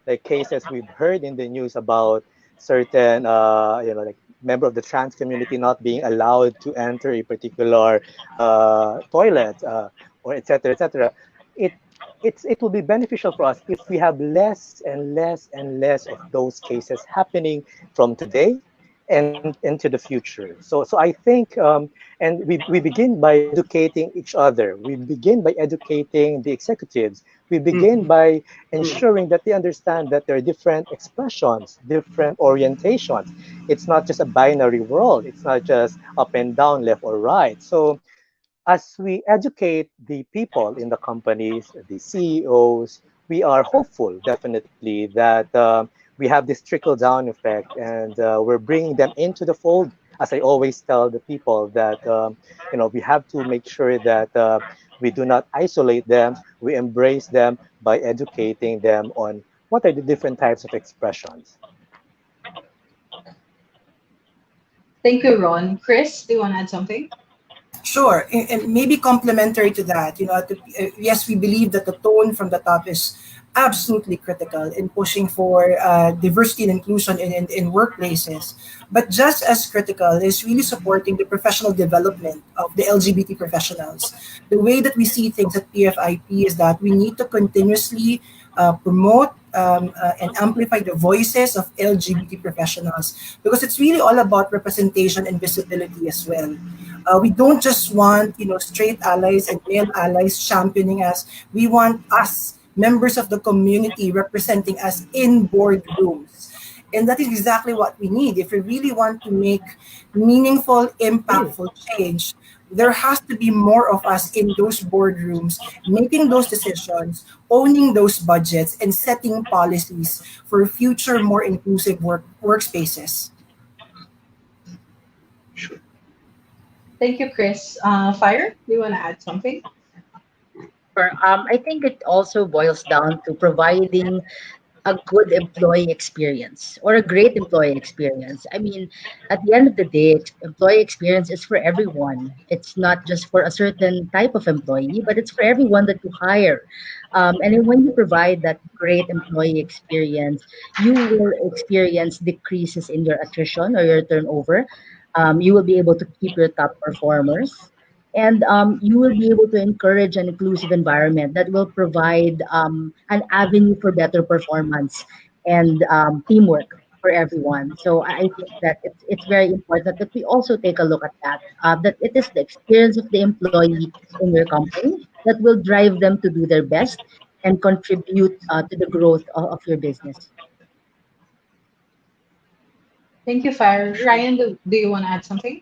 like cases we've heard in the news about certain, like member of the trans community not being allowed to enter a particular toilet, or etc. etc. It it will be beneficial for us if we have less and less and less of those cases happening from today and into the future. So I think, and we begin by educating each other. We begin by educating the executives. We begin Mhm. by ensuring that they understand that there are different expressions, different orientations. It's not just a binary world. It's not just up and down, left or right. So as we educate the people in the companies, the CEOs, we are hopeful definitely that we have this trickle down effect, and we're bringing them into the fold. As I always tell the people that we have to make sure that we do not isolate them. We embrace them by educating them on what are the different types of expressions. Thank you, Ron. Chris, do you want to add something? Sure, and maybe complementary to that, yes, we believe that the tone from the top is absolutely critical in pushing for diversity and inclusion in workplaces. But just as critical is really supporting the professional development of the LGBT professionals. The way that we see things at PFIP is that we need to continuously promote and amplify the voices of LGBT professionals, because it's really all about representation and visibility as well. We don't just want straight allies and male allies championing us. We want us, members of the community, representing us in boardrooms. And that is exactly what we need. If we really want to make meaningful, impactful change, there has to be more of us in those boardrooms, making those decisions, owning those budgets, and setting policies for future, more inclusive workspaces. Sure. Thank you, Chris. Fire, do you want to add something? I think it also boils down to providing a good employee experience or a great employee experience. I mean, at the end of the day, employee experience is for everyone. It's not just for a certain type of employee, but it's for everyone that you hire. And then when you provide that great employee experience, you will experience decreases in your attrition or your turnover. You will be able to keep your top performers. And you will be able to encourage an inclusive environment that will provide an avenue for better performance and teamwork for everyone. So I think that it's very important that we also take a look at that, that it is the experience of the employee in your company that will drive them to do their best and contribute to the growth of your business. Thank you, Fire. Ryan, do you want to add something?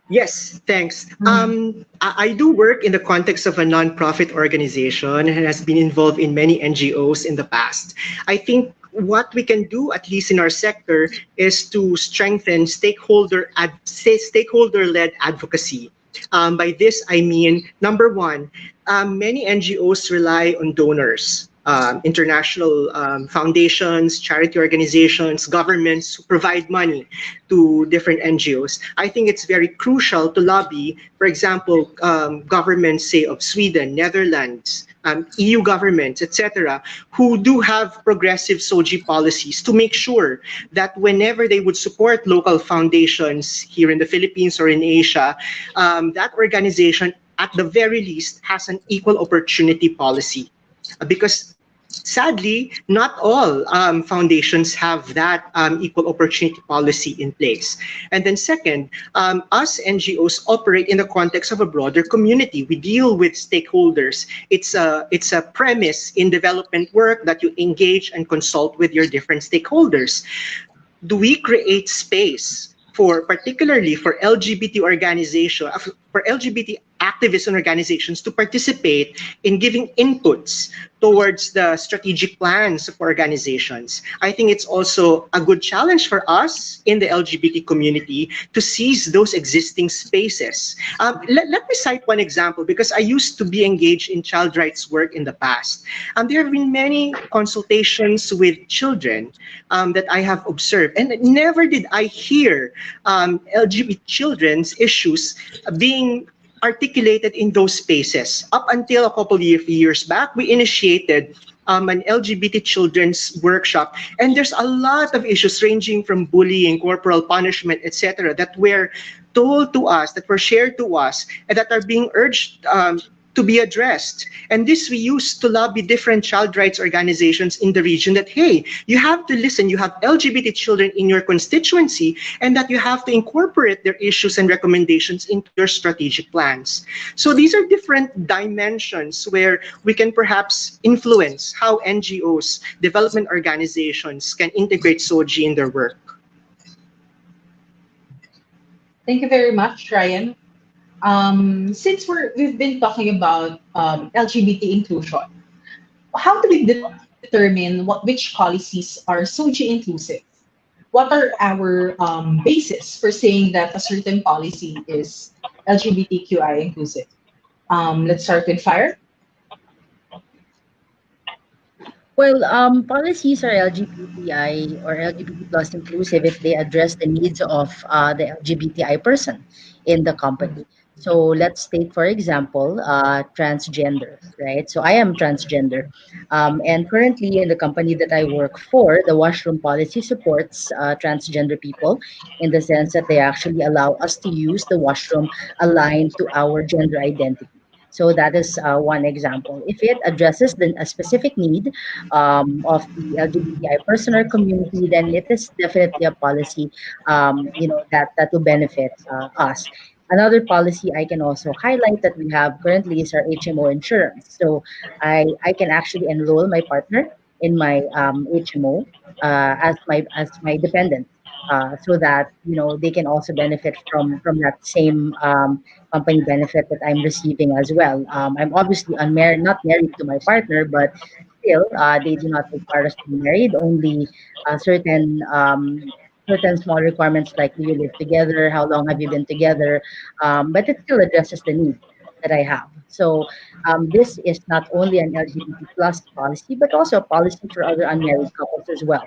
Yes, thanks. Mhm. I do work in the context of a nonprofit organization and has been involved in many NGOs in the past. I think what we can do, at least in our sector, is to strengthen stakeholder-led advocacy. By this, I mean, number one, many NGOs rely on donors, international foundations, charity organizations, governments who provide money to different NGOs. I think it's very crucial to lobby, for example, governments, say, of Sweden, Netherlands, EU governments, etc., who do have progressive SOGI policies to make sure that whenever they would support local foundations here in the Philippines or in Asia, that organization at the very least has an equal opportunity policy. Because sadly, not all foundations have that equal opportunity policy in place. And then second, us NGOs operate in the context of a broader community. We deal with stakeholders. It's a premise in development work that you engage and consult with your different stakeholders. Do we create space for, particularly for LGBT organization, for LGBT activists and organizations to participate in giving inputs towards the strategic plans of organizations? I think it's also a good challenge for us in the LGBT community to seize those existing spaces. Let me cite one example because I used to be engaged in child rights work in the past. There have been many consultations with children that I have observed, and never did I hear LGBT children's issues being articulated in those spaces. Up until a couple of years back, we initiated an LGBT children's workshop, and there's a lot of issues ranging from bullying, corporal punishment, etc., that were told to us, that were shared to us, and that are being urged to be addressed. And this we use to lobby different child rights organizations in the region that, hey, you have to listen, you have LGBT children in your constituency, and that you have to incorporate their issues and recommendations into your strategic plans. So these are different dimensions where we can perhaps influence how NGOs, development organizations can integrate SOGI in their work. Thank you very much, Ryan. Since we've been talking about LGBT inclusion, how do we determine which policies are SOGI inclusive? What are our basis for saying that a certain policy is LGBTQI inclusive? Let's start with Fire. Well, policies are LGBTI or LGBT plus inclusive if they address the needs of the LGBTI person in the company. So let's take, for example, transgender, right? So I am transgender. And currently in the company that I work for, the washroom policy supports transgender people in the sense that they actually allow us to use the washroom aligned to our gender identity. So that is one example. If it addresses a specific need of the LGBTI person or community, then it is definitely a policy, that will benefit us. Another policy I can also highlight that we have currently is our HMO insurance. So I can actually enroll my partner in my HMO as my dependent. So that they can also benefit from that same company benefit that I'm receiving as well. I'm obviously unmarried, not married to my partner, but still, they do not require us to be married. Only certain small requirements like do you live together, how long have you been together, but it still addresses the need that I have. So this is not only an LGBT plus policy, but also a policy for other unmarried couples as well.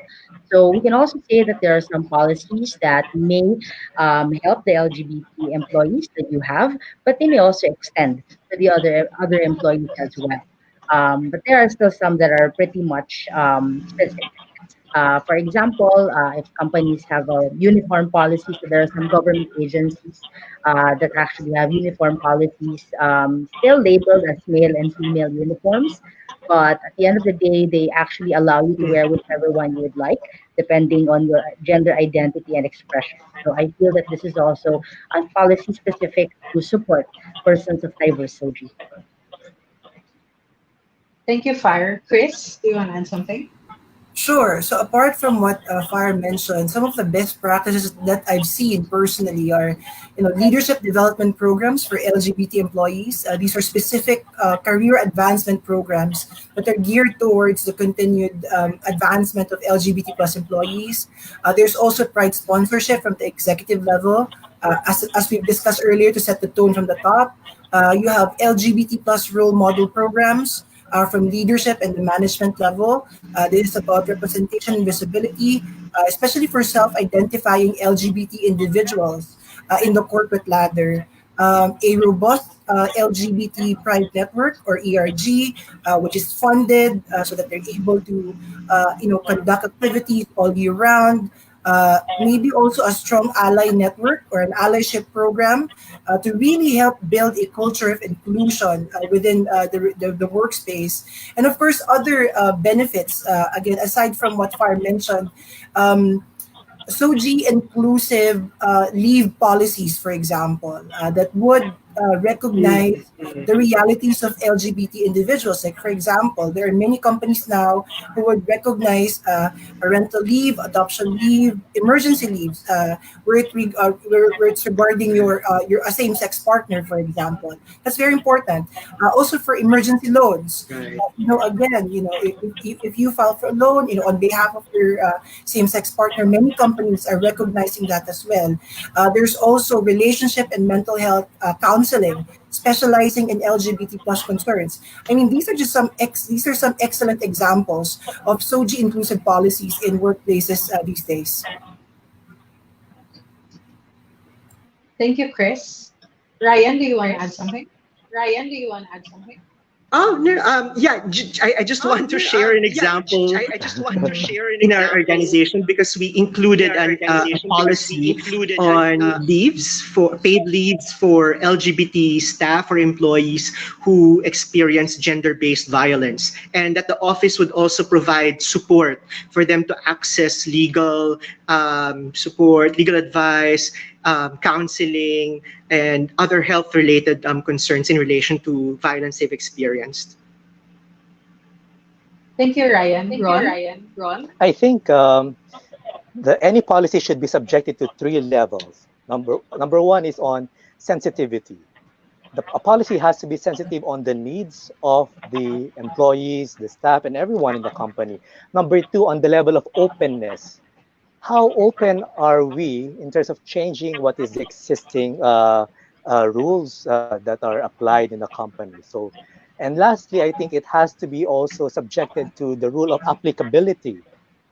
So we can also say that there are some policies that may help the LGBT employees that you have, but they may also extend to the other employees as well. But there are still some that are pretty much specific. For example, if companies have a uniform policy, so there are some government agencies that actually have uniform policies, still labeled as male and female uniforms. But at the end of the day, they actually allow you to wear whichever one you would like, depending on your gender identity and expression. So I feel that this is also a policy specific to support persons of diverse SOGI. Thank you, Fire. Chris, do you want to add something? Sure. So apart from what Fire mentioned, some of the best practices that I've seen personally are, leadership development programs for LGBT employees. These are specific career advancement programs that are geared towards the continued advancement of LGBT plus employees. There's also pride sponsorship from the executive level, as we've discussed earlier, to set the tone from the top. You have LGBT plus role model programs from leadership and the management level. This is about representation and visibility, especially for self-identifying LGBT individuals in the corporate ladder. A robust LGBT Pride Network or ERG, which is funded so that they're able to, conduct activities all year round. Maybe also a strong ally network or an allyship program to really help build a culture of inclusion within the workspace. And of course, other benefits, again, aside from what Far mentioned, um, SOGIE-inclusive leave policies, for example, that would recognize the realities of LGBT individuals. Like, for example, there are many companies now who would recognize parental leave, adoption leave, emergency leaves, where it's regarding your a same-sex partner, for example. That's very important. Also for emergency loans. Right. Again, if you file for a loan, on behalf of your same-sex partner, many companies are recognizing that as well. There's also relationship and mental health counseling, specializing in LGBT plus concerns. I mean, these are some excellent examples of SOGI inclusive policies in workplaces these days. Thank you, Chris. Ryan, do you want to add something? Ryan, do you want to add something? Oh, no, yeah, I just want to share an example I just want to share an in our example organization because we in included our a organization because we policy included on leaves for paid leaves for LGBT staff or employees who experience gender-based violence, and that the office would also provide support for them to access legal support, legal advice, counseling, and other health-related concerns in relation to violence they've experienced. Thank you, Ryan. Thank you, Ron? Ryan. Ron? I think any policy should be subjected to three levels. Number one is on sensitivity. A policy has to be sensitive on the needs of the employees, the staff, and everyone in the company. Number two, on the level of openness. How open are we in terms of changing what is the existing rules that are applied in the company? So, and lastly, I think it has to be also subjected to the rule of applicability.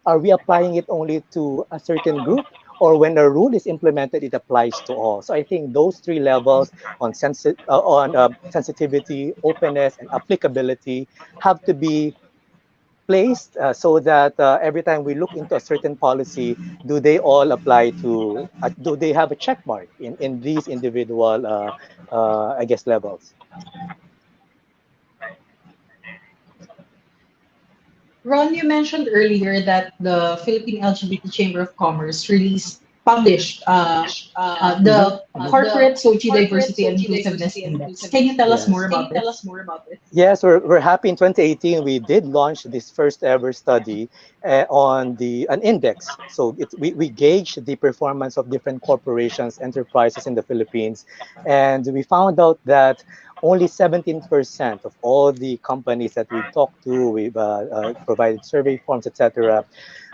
Are we applying it only to a certain group, or when a rule is implemented, it applies to all? So I think those three levels on sensitivity, openness, and applicability have to be placed so that every time we look into a certain policy, do they all apply to, do they have a check mark in these individual, I guess, levels? Ron, you mentioned earlier that the Philippine LGBT Chamber of Commerce published Mhm, the mhm. corporate SOGI Diversity and Inclusiveness Index. Can you tell us more Yes. about this? Yes, we're happy in 2018 we did launch this first ever study on an index. So we gauged the performance of different corporations, enterprises in the Philippines, and we found out that only 17% of all the companies that we've talked to, we've provided survey forms, etc.,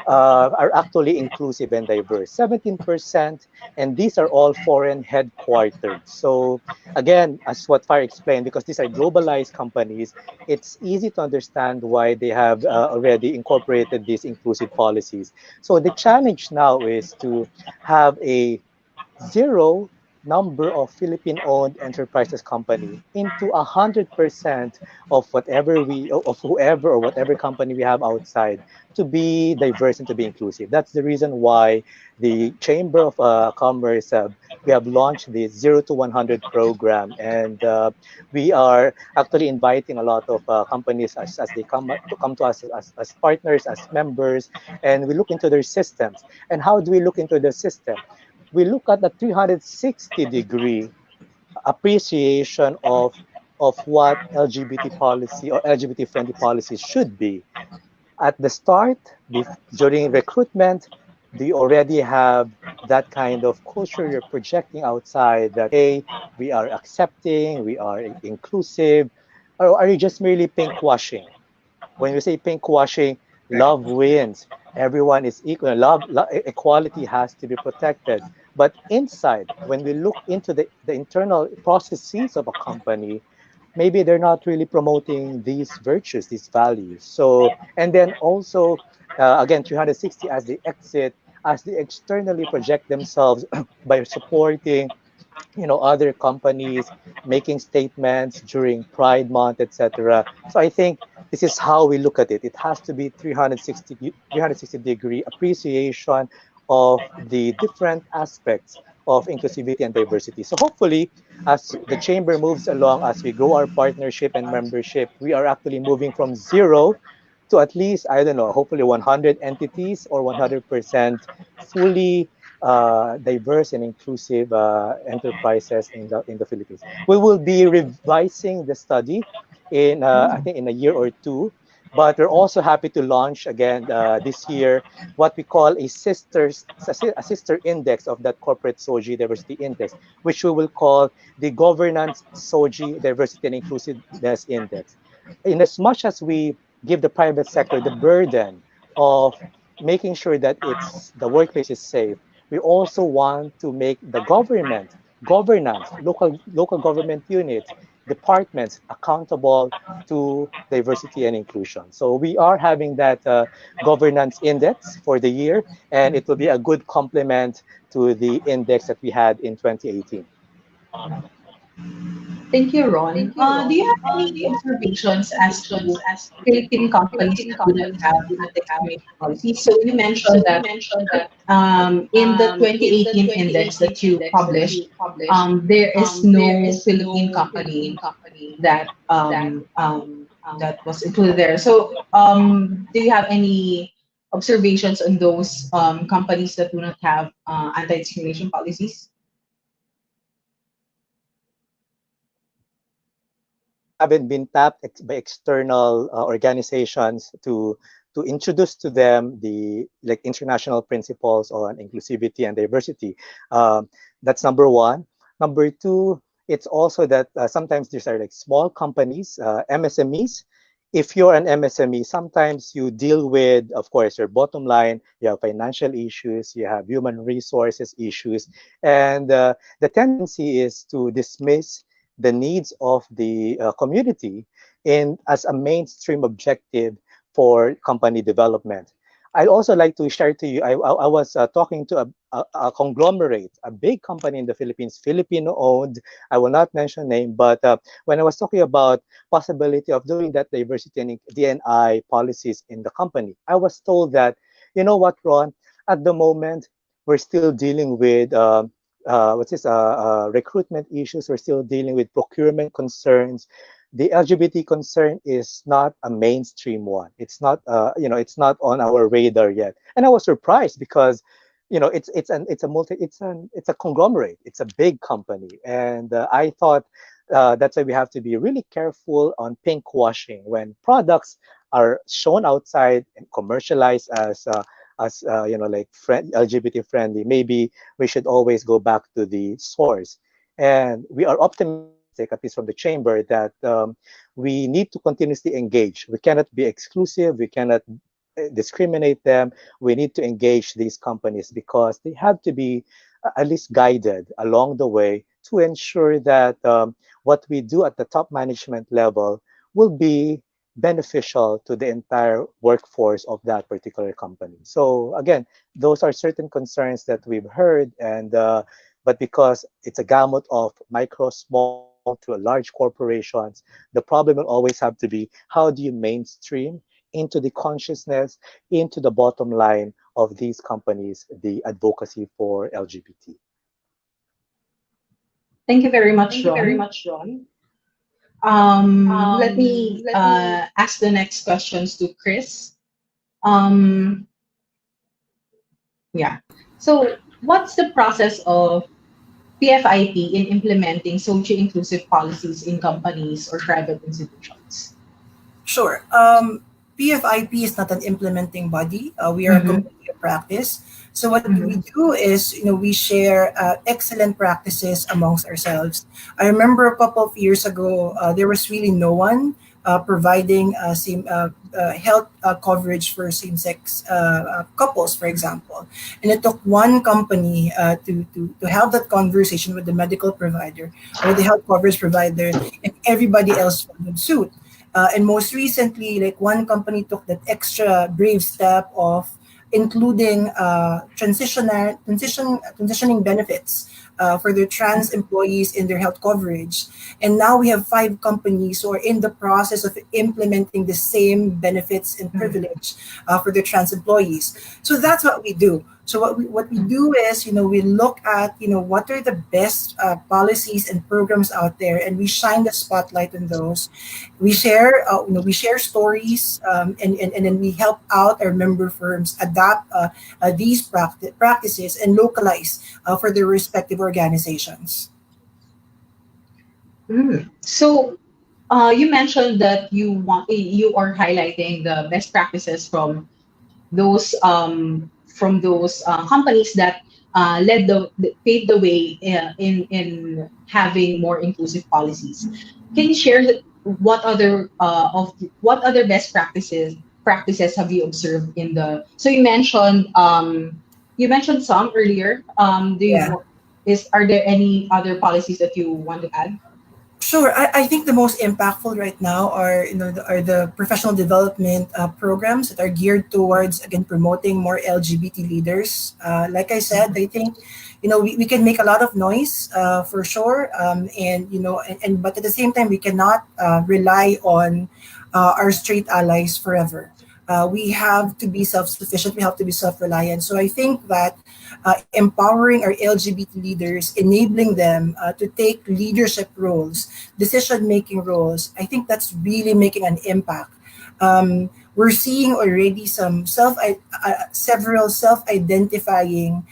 are actually inclusive and diverse. 17%, and these are all foreign headquartered. So again, as what Fire explained, because these are globalized companies, it's easy to understand why they have already incorporated these inclusive policies. So the challenge now is to have a zero number of Philippine-owned enterprises company into 100% of whatever of whoever or whatever company we have outside to be diverse and to be inclusive. That's the reason why the Chamber of Commerce we have launched the 0 to 100 program, and we are actually inviting a lot of companies as they come to us as partners, as members, and we look into their systems. And how do we look into the system? We look at the 360-degree appreciation of what LGBT policy or LGBT friendly policies should be. At the start, during recruitment, do you already have that kind of culture you're projecting outside that, hey, we are accepting, we are inclusive, or are you just merely pink washing? When we say pink washing, love wins. Everyone is equal. Equality has to be protected. But inside, when we look into the internal processes of a company, maybe they're not really promoting these virtues, these values. So, and then also, again, 360 as the exit, as they externally project themselves by supporting other companies making statements during Pride Month, etc. So I think this is how we look at it. It has to be 360 degree appreciation of the different aspects of inclusivity and diversity. So hopefully, as the chamber moves along, as we grow our partnership and membership, we are actually moving from zero to at least, I don't know, hopefully 100 entities or 100% fully diverse and inclusive enterprises in the Philippines. We will be revising the study in I think in a year or two, but we're also happy to launch again this year what we call a sister index of that corporate SOGIE diversity index, which we will call the governance SOGIE diversity and inclusiveness index. In as much as we give the private sector the burden of making sure that the workplace is safe, we also want to make the governance, local government units, departments accountable to diversity and inclusion. So we are having that governance index for the year, and it will be a good complement to the index that we had in 2018. Thank you, Ron. Do you have any observations as to Philippine companies that do not have anti-discrimination policies? So you mentioned that in the 2018 index that you published, there is no Philippine company that that was included there. So do you have any observations on those companies that do not have anti-discrimination policies? We haven't been tapped by external organizations to introduce to them the like international principles on inclusivity and diversity. That's number one. Number two, it's also that sometimes these are like small companies, MSMEs. If you're an MSME, sometimes you deal with, of course, your bottom line, you have financial issues, you have human resources issues, and the tendency is to dismiss the needs of the community in as a mainstream objective for company development. I'd also like to share to you, I was talking to a conglomerate, a big company in the Philippines, Filipino-owned. I will not mention name, but when I was talking about possibility of doing that diversity and D&I policies in the company, I was told that, you know what, Ron, at the moment, we're still dealing with recruitment issues. We're still dealing with procurement concerns. The LGBT concern is not a mainstream one. It's not, it's not on our radar yet. And I was surprised because, it's a conglomerate. It's a big company, and I thought that's why we have to be really careful on pink washing when products are shown outside and commercialized as LGBT friendly. Maybe we should always go back to the source. And we are optimistic, at least from the chamber, that we need to continuously engage. We cannot be exclusive. We cannot discriminate them. We need to engage these companies because they have to be at least guided along the way to ensure that what we do at the top management level will be beneficial to the entire workforce of that particular company. So again, those are certain concerns that we've heard, and But because it's a gamut of micro, small to large corporations, the problem will always have to be how do you mainstream into the consciousness, into the bottom line of these companies, the advocacy for LGBT. Thank you very much, Thank you very Ron. much, Ron. Let me Let me ask the next questions to Chris. Um, yeah. So, what's the process of PFIP in implementing socio-inclusive policies in companies or private institutions? Sure. PFIP is not an implementing body. We are a Mm-hmm. community of practice. So what we Mm-hmm. do is, we share excellent practices amongst ourselves. I remember a couple of years ago, there was really no one providing same health coverage for same-sex couples, for example. And it took one company to have that conversation with the medical provider or with the health coverage provider, and everybody else followed suit. And most recently, like one company took that extra brave step of including transitioning benefits for their trans employees in their health coverage. And now we have five companies who are in the process of implementing the same benefits and privilege for their trans employees. So that's what we do. So what we do is, we look at, what are the best policies and programs out there, and we shine the spotlight on those. We share stories, and then we help out our member firms adapt these practices and localize for their respective organizations. So, you mentioned that you are highlighting the best practices from those companies that paved the way in having more inclusive policies. Can you share what other best practices have you observed in the? So you mentioned some earlier. Do you Yeah. is Are there any other policies that you want to add? Sure. I think the most impactful right now are the professional development programs that are geared towards, again, promoting more LGBT leaders. Like I said, I think we can make a lot of noise for sure, and but at the same time we cannot rely on our straight allies forever. We have to be self-sufficient. We have to be self-reliant. So I think that empowering our LGBT leaders, enabling them to take leadership roles, decision-making roles, I think that's really making an impact. We're seeing already several self-identifying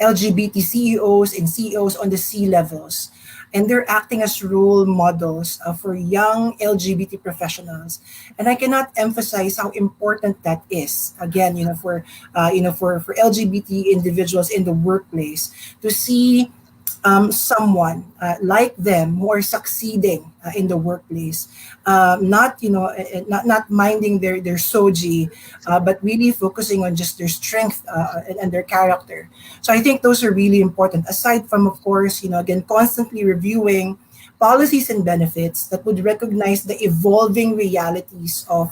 LGBT CEOs and CEOs on the C levels, and they're acting as role models for young LGBT professionals. And I cannot emphasize how important that is. Again, for LGBT individuals in the workplace to see someone like them who are succeeding in the workplace, not minding their soji, but really focusing on just their strength and their character. So I think those are really important. Aside from, of course, again, constantly reviewing policies and benefits that would recognize the evolving realities of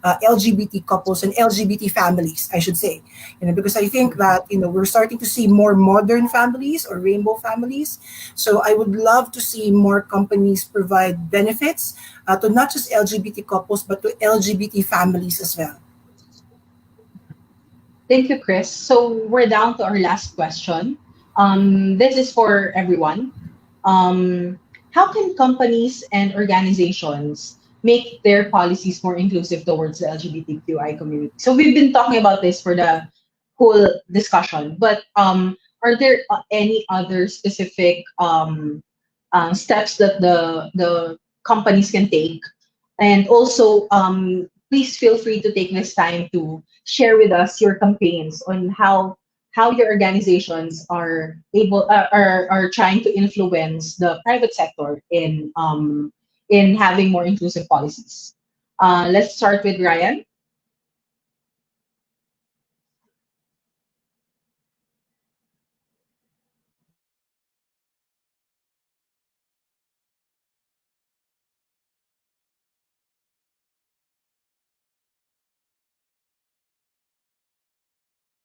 LGBT couples and LGBT families, I should say. Because I think that we're starting to see more modern families or rainbow families. So I would love to see more companies provide benefits to not just LGBT couples but to LGBT families as well. Thank you, Chris. So we're down to our last question. This is for everyone. How can companies and organizations make their policies more inclusive towards the LGBTQI community? So we've been talking about this for the whole discussion, but are there any other specific steps that the companies can take? And also, please feel free to take this time to share with us your campaigns on how your organizations are are trying to influence the private sector in having more inclusive policies. Let's start with Ryan.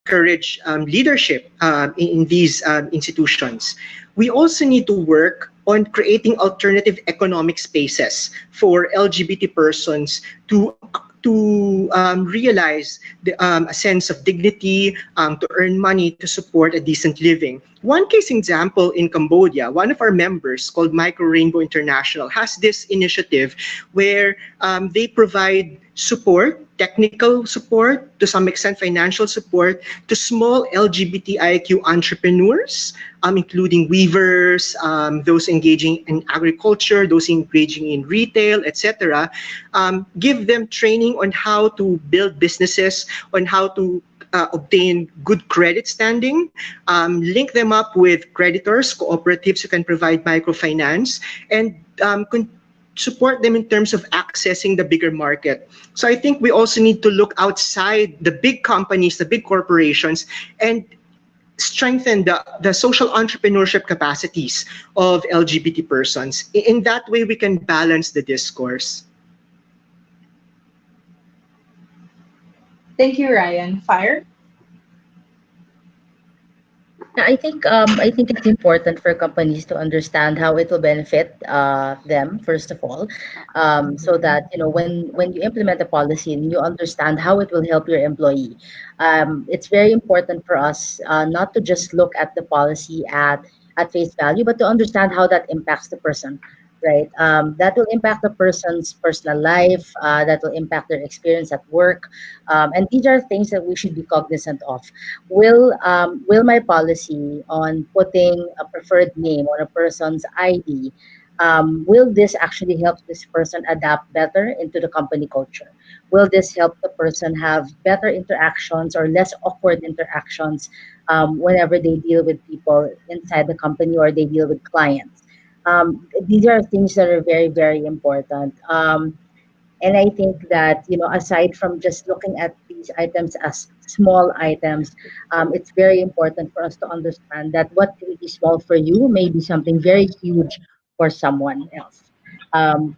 encourage leadership in these institutions. We also need to work on creating alternative economic spaces for LGBT persons to realize a sense of dignity, to earn money to support a decent living. One case example in Cambodia, one of our members called Micro Rainbow International has this initiative where they provide support, technical support, to some extent financial support, to small LGBTIQ entrepreneurs, including weavers, those engaging in agriculture, those engaging in retail, etc. Give them training on how to build businesses, on how to obtain good credit standing, link them up with creditors, cooperatives who can provide microfinance, and support them in terms of accessing the bigger market. So I think we also need to look outside the big companies, the big corporations, and strengthen the social entrepreneurship capacities of LGBT persons. In that way, we can balance the discourse. Thank you, Ryan. Fire? Yeah, I think it's important for companies to understand how it will benefit them first of all, so that when you implement a policy and you understand how it will help your employee. It's very important for us not to just look at the policy at face value, but to understand how that impacts the person. Right, that will impact the person's personal life. That will impact their experience at work, and these are things that we should be cognizant of. Will my policy on putting a preferred name on a person's ID, will this actually help this person adapt better into the company culture? Will this help the person have better interactions or less awkward interactions whenever they deal with people inside the company or they deal with clients? These are things that are very, very important. And I think that, aside from just looking at these items as small items, it's very important for us to understand that what may be small for you may be something very huge for someone else.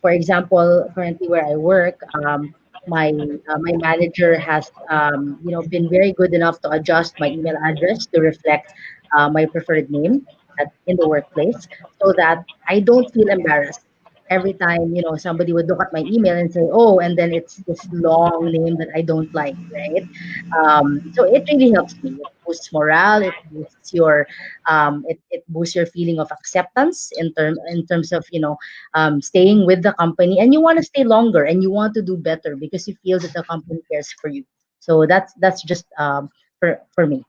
For example, currently where I work, my manager has been very good enough to adjust my email address to reflect my preferred name in the workplace, so that I don't feel embarrassed every time somebody would look at my email and say, oh, and then it's this long name that I don't like, right? So it really helps me. It boosts morale. It boosts it boosts your feeling of acceptance in terms of staying with the company, and you want to stay longer and you want to do better because you feel that the company cares for you. So that's just for me.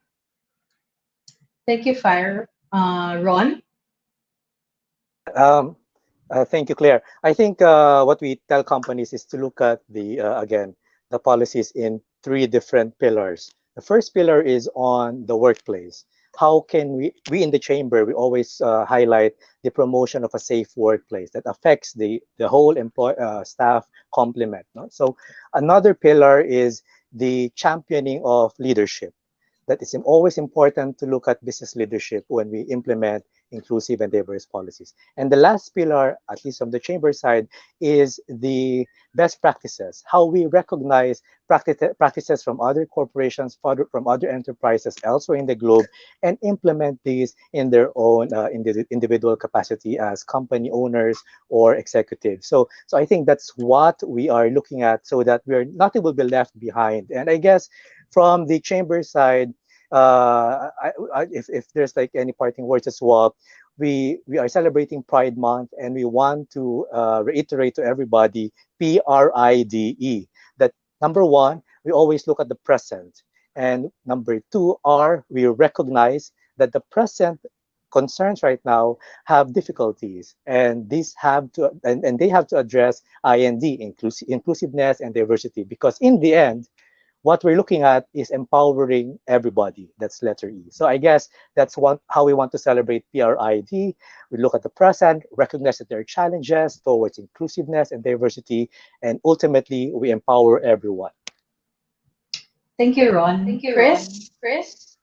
Thank you, Fire. Ron? Um, Thank you, Claire. I think what we tell companies is to look at again, the policies in three different pillars. The first pillar is on the workplace. How can we in the chamber, we always highlight the promotion of a safe workplace that affects the whole staff complement. No? So another pillar is the championing of leadership. That is always important to look at business leadership when we implement inclusive and diverse policies. And the last pillar, at least from the chamber side, is the best practices, how we recognize practices from other corporations, from other enterprises elsewhere in the globe, and implement these in their own individual capacity as company owners or executives. So I think that's what we are looking at, so that nothing will be left behind. And I guess from the chamber side, if there's like any parting words as well, we are celebrating Pride Month, and we want to reiterate to everybody PRIDE, that number one, we always look at the present, and number two we recognize that the present concerns right now have difficulties, and these have to and they have to address inclusiveness and diversity, because in the end, what we're looking at is empowering everybody. That's letter E. So I guess that's how we want to celebrate PRID. We look at the present, recognize that there are challenges towards inclusiveness and diversity, and ultimately we empower everyone. Thank you, Ron. Chris?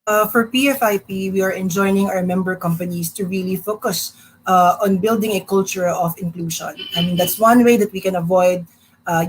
For PFIP, we are enjoining our member companies to really focus on building a culture of inclusion. I mean, that's one way that we can avoid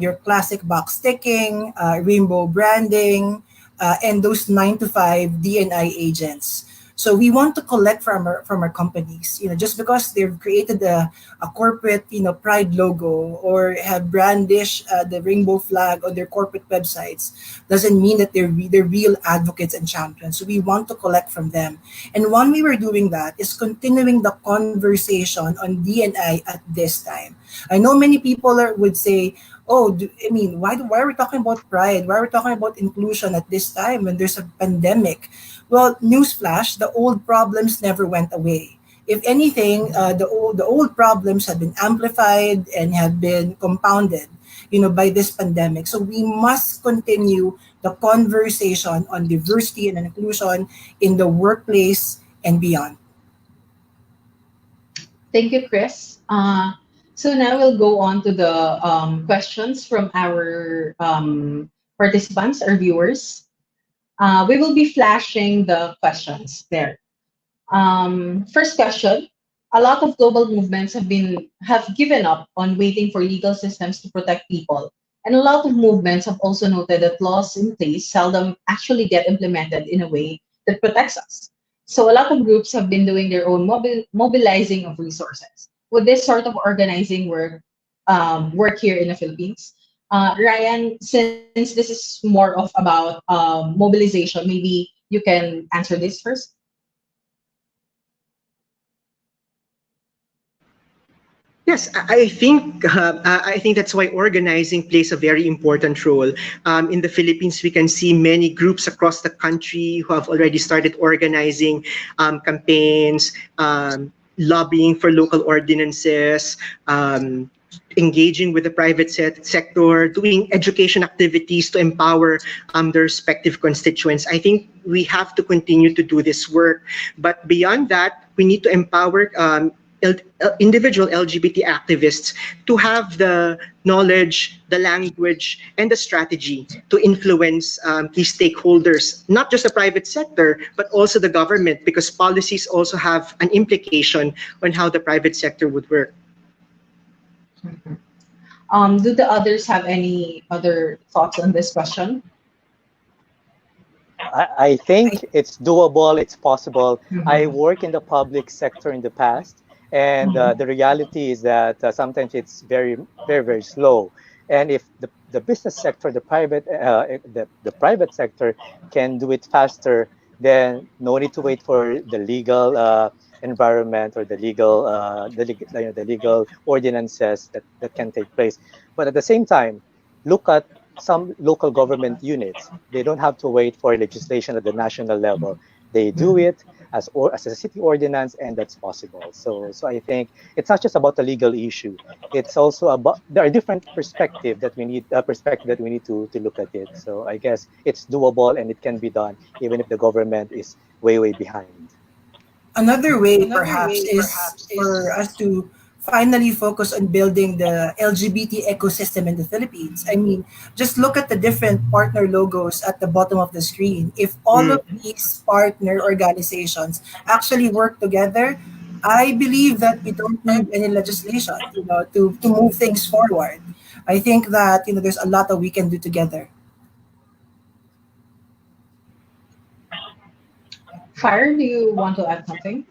your classic box ticking, rainbow branding, and those 9 to 5 DNI agents. So we want to collect from our companies, just because they've created a corporate, pride logo, or have brandish the rainbow flag on their corporate websites, doesn't mean that they're real advocates and champions. So we want to collect from them. And one way we're doing that is continuing the conversation on DNI at this time. I know many people would say, oh, why are we talking about pride? Why are we talking about inclusion at this time when there's a pandemic? Well, newsflash, the old problems never went away. If anything, the old problems have been amplified and have been compounded, by this pandemic. So we must continue the conversation on diversity and inclusion in the workplace and beyond. Thank you, Chris. So now we'll go on to the questions from our participants or viewers. We will be flashing the questions there. First question: a lot of global movements have given up on waiting for legal systems to protect people, and a lot of movements have also noted that laws in place seldom actually get implemented in a way that protects us. So a lot of groups have been doing their own mobilizing of resources. Would this sort of organizing work here in the Philippines? Ryan, since this is more of about mobilization, maybe you can answer this first. Yes, I think that's why organizing plays a very important role. In the Philippines, we can see many groups across the country who have already started organizing campaigns, lobbying for local ordinances, engaging with the private sector, doing education activities to empower their respective constituents. I think we have to continue to do this work. But beyond that, we need to empower individual LGBT activists to have the knowledge, the language, and the strategy to influence key stakeholders, not just the private sector, but also the government, because policies also have an implication on how the private sector would work. Do the others have any other thoughts on this question? I think it's doable, it's possible. I Mhm. work in the public sector in the past, and Mhm. the reality is that sometimes it's very, very, very slow. And if the business sector, the private sector can do it faster, then no need to wait for the legal environment or the legal ordinances that can take place. But at the same time, look at some local government units. They don't have to wait for legislation at the national level. They do it as a city ordinance, and that's possible. So I think it's not just about the legal issue. It's also about there are different perspective that we need to look at it. So I guess it's doable and it can be done even if the government is way behind. Another way, perhaps, is for us to finally focus on building the LGBT ecosystem in the Philippines. I mean, just look at the different partner logos at the bottom of the screen. If all of these partner organizations actually work together, I believe that we don't need any legislation, to move things forward. I think that there's a lot that we can do together. Fire, do you want to add something?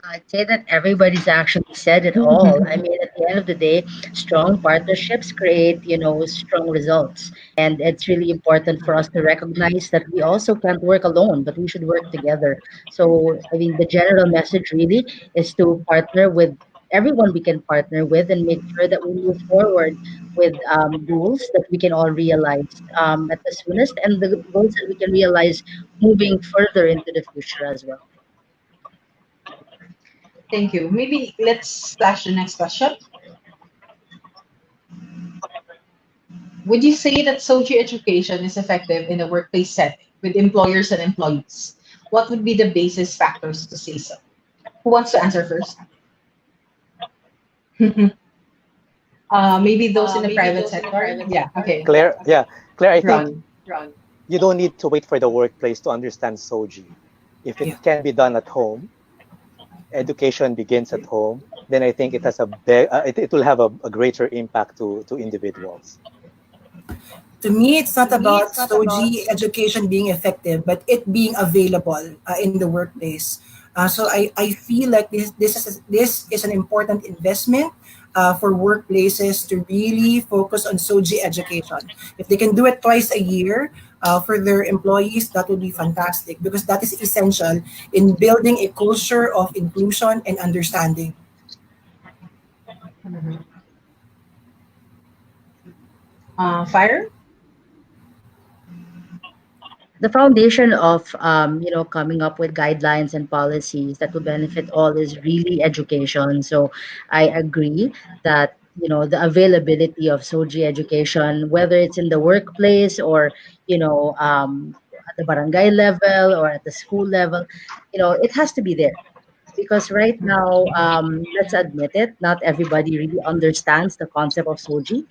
I'd say that everybody's actually said it all. I mean, at the end of the day, strong partnerships create, strong results. And it's really important for us to recognize that we also can't work alone, but we should work together. So, I mean, the general message really is to partner with everyone we can partner with and make sure that we move forward with goals that we can all realize at the soonest, and the goals that we can realize moving further into the future as well. Thank you. Maybe let's flash the next question. Would you say that SOGI education is effective in a workplace setting with employers and employees? What would be the basis factors to say so? Who wants to answer first? Maybe those in the private sector. Yeah. Okay. Claire, I think Ron. you don't need to wait for the workplace to understand SOGI. If it Yeah. can be done at home, education begins at home, then I think it will have a greater impact to individuals. To me, it's not about SOGI education being effective, but it being available in the workplace. So I feel like this is an important investment for workplaces to really focus on SOGI education. If they can do it twice a year for their employees, that would be fantastic because that is essential in building a culture of inclusion and understanding. Mhm. Fire? The foundation of coming up with guidelines and policies that will benefit all is really education. So I agree that the availability of SOGI education, whether it's in the workplace or at the barangay level or at the school level, it has to be there because right now, let's admit it, not everybody really understands the concept of soji,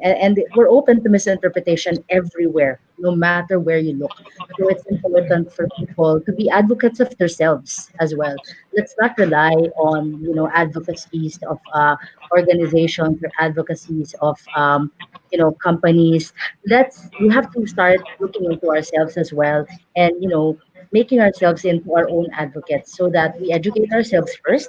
and we're open to misinterpretation everywhere, no matter where you look. So it's important for people to be advocates of themselves as well. Let's not rely on advocacies of organizations or advocacies of companies. We have to start looking into ourselves as well, and making ourselves into our own advocates so that we educate ourselves first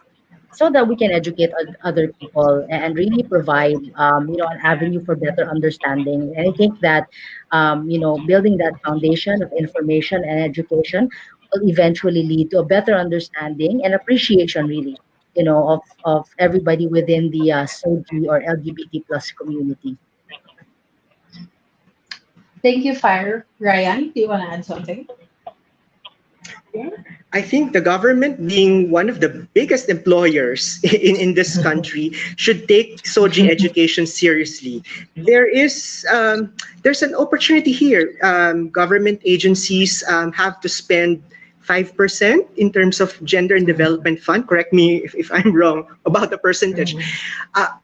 so that we can educate other people and really provide an avenue for better understanding. And I think that building that foundation of information and education will eventually lead to a better understanding and appreciation, really, of everybody within the SOGI or LGBT plus community. Thank you, Fire. Ryan, do you want to add something? I think the government, being one of the biggest employers in this country, should take SOGI education seriously. There's an opportunity here. Government agencies have to spend 5% in terms of gender and development fund. Correct me if I'm wrong about the percentage.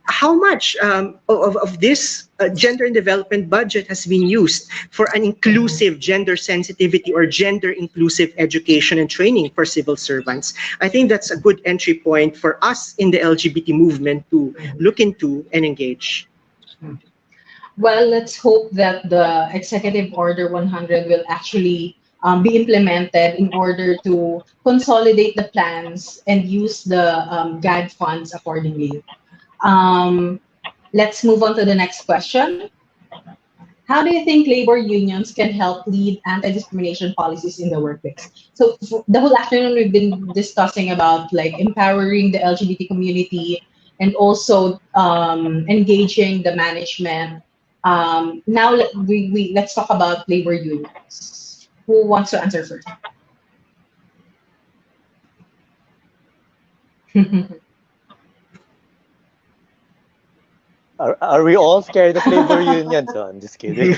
How much of this gender and development budget has been used for an inclusive gender sensitivity or gender inclusive education and training for civil servants? I think that's a good entry point for us in the LGBT movement to look into and engage. Well, let's hope that the Executive Order 100 will actually be implemented in order to consolidate the plans and use the GAD funds accordingly. Um, let's move on to the next question. How do you think labor unions can help lead anti-discrimination policies in the workplace? So the whole afternoon we've been discussing about like empowering the LGBT community and also engaging the management. Now let's talk about labor unions. Who wants to answer first? Are we all scared of labor unions? Oh, I'm just kidding.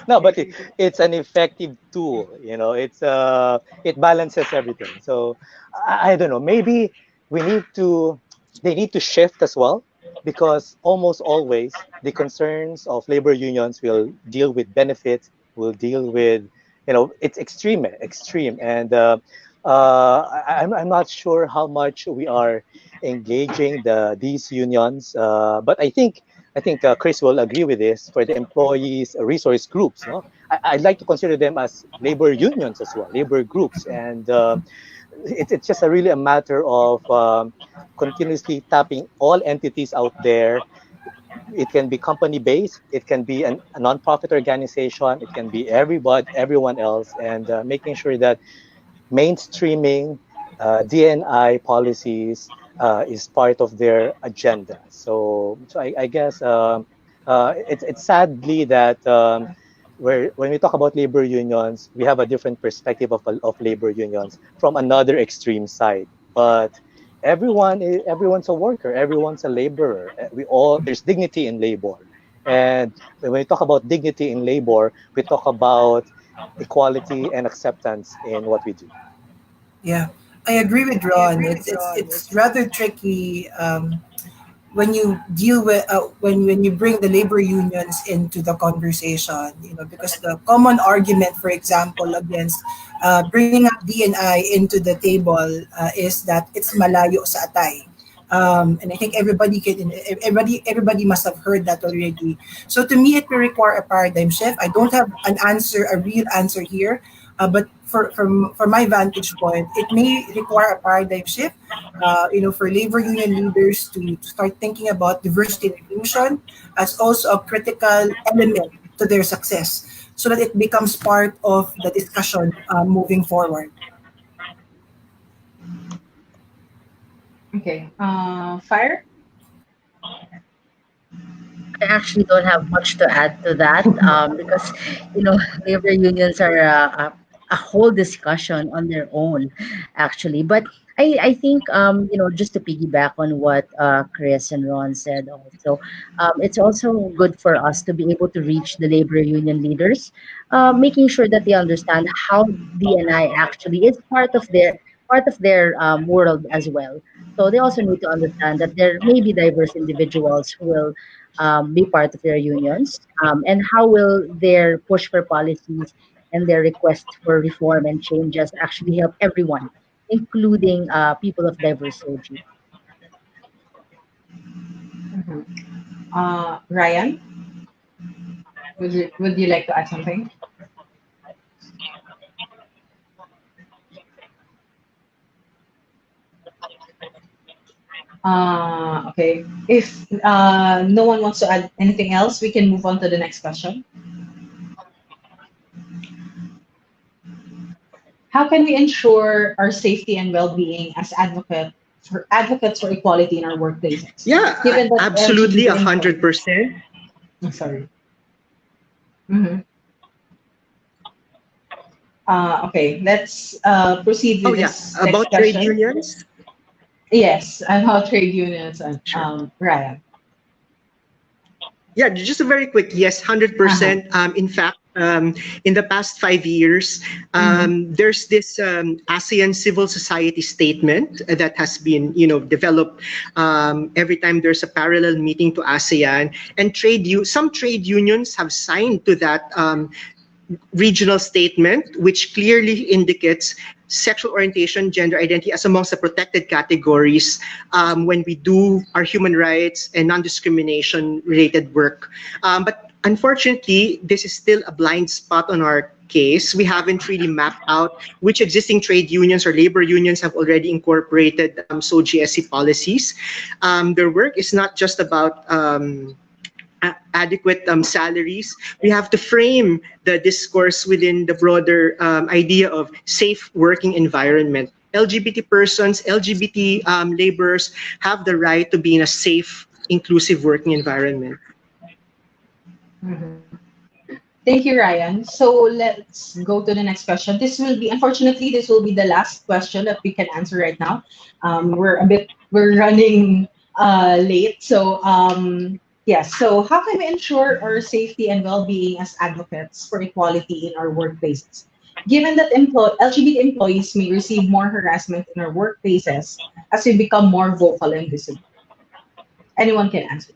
No, but it's an effective tool. It balances everything. So I don't know. Maybe we need to. They need to shift as well, because almost always the concerns of labor unions will deal with benefits, will deal with, it's extreme, and I'm not sure how much we are engaging these unions. But I think Chris will agree with this. For the employees resource groups, no, I'd like to consider them as labor unions as well, labor groups, and it's just really a matter of continuously tapping all entities out there. It can be company based, it can be a non-profit organization, it can be everyone else, and making sure that mainstreaming DNI policies is part of their agenda. So I guess it's sadly that when we talk about labor unions, we have a different perspective of labor unions from another extreme side. But everyone's a worker, everyone's a laborer. There's dignity in labor, and when we talk about dignity in labor, we talk about equality and acceptance in what we do. Yeah, I agree with Ron. It's rather tricky when you deal with when you bring the labor unions into the conversation. Because the common argument, for example, against bringing up DNI into the table is that it's malayo sa atay. And I think everybody must have heard that already. So to me, it will require a paradigm shift. I don't have an answer, a real answer here, but from my vantage point, it may require a paradigm shift. For labor union leaders to start thinking about diversity and inclusion as also a critical element to their success, so that it becomes part of the discussion moving forward. Okay. Fire. I actually don't have much to add to that because you know labor unions are a whole discussion on their own, actually. But I think just to piggyback on what Chris and Ron said also, it's also good for us to be able to reach the labor union leaders, making sure that they understand how DNI actually is part of their world as well. So they also need to understand that there may be diverse individuals who will be part of their unions? And how will their push for policies and their request for reform and changes actually help everyone, including people of diverse SOGI? Mhm. Ryan, would you like to add something? Okay. If no one wants to add anything else, we can move on to the next question. How can we ensure our safety and well-being as advocates for equality in our workplaces? Yeah, Given that absolutely, LGBT 100%. employees. I'm sorry. Mhm. Okay, let's proceed Oh with yeah, this next about trade question. unions. Yes, about trade unions and Sure. Ryan. Yeah, just a very quick yes, Uh-huh. 100%. In fact, in the past 5 years, Mm-hmm. there's this ASEAN civil society statement that has been, developed every time there's a parallel meeting to ASEAN, and some trade unions have signed to that regional statement, which clearly indicates sexual orientation, gender identity as amongst the protected categories when we do our human rights and non-discrimination related work. But unfortunately, this is still a blind spot on our case. We haven't really mapped out which existing trade unions or labor unions have already incorporated SOGIE policies. Their work is not just about adequate salaries. We have to frame the discourse within the broader idea of safe working environment. LGBT persons, LGBT laborers have the right to be in a safe, inclusive working environment. Mm-hmm. Thank you, Ryan. So let's go to the next question. Unfortunately, this will be the last question that we can answer right now. We're running late. So, yes. So, how can we ensure our safety and well-being as advocates for equality in our workplaces? Given that LGBT employees may receive more harassment in our workplaces as we become more vocal and visible. Anyone can answer.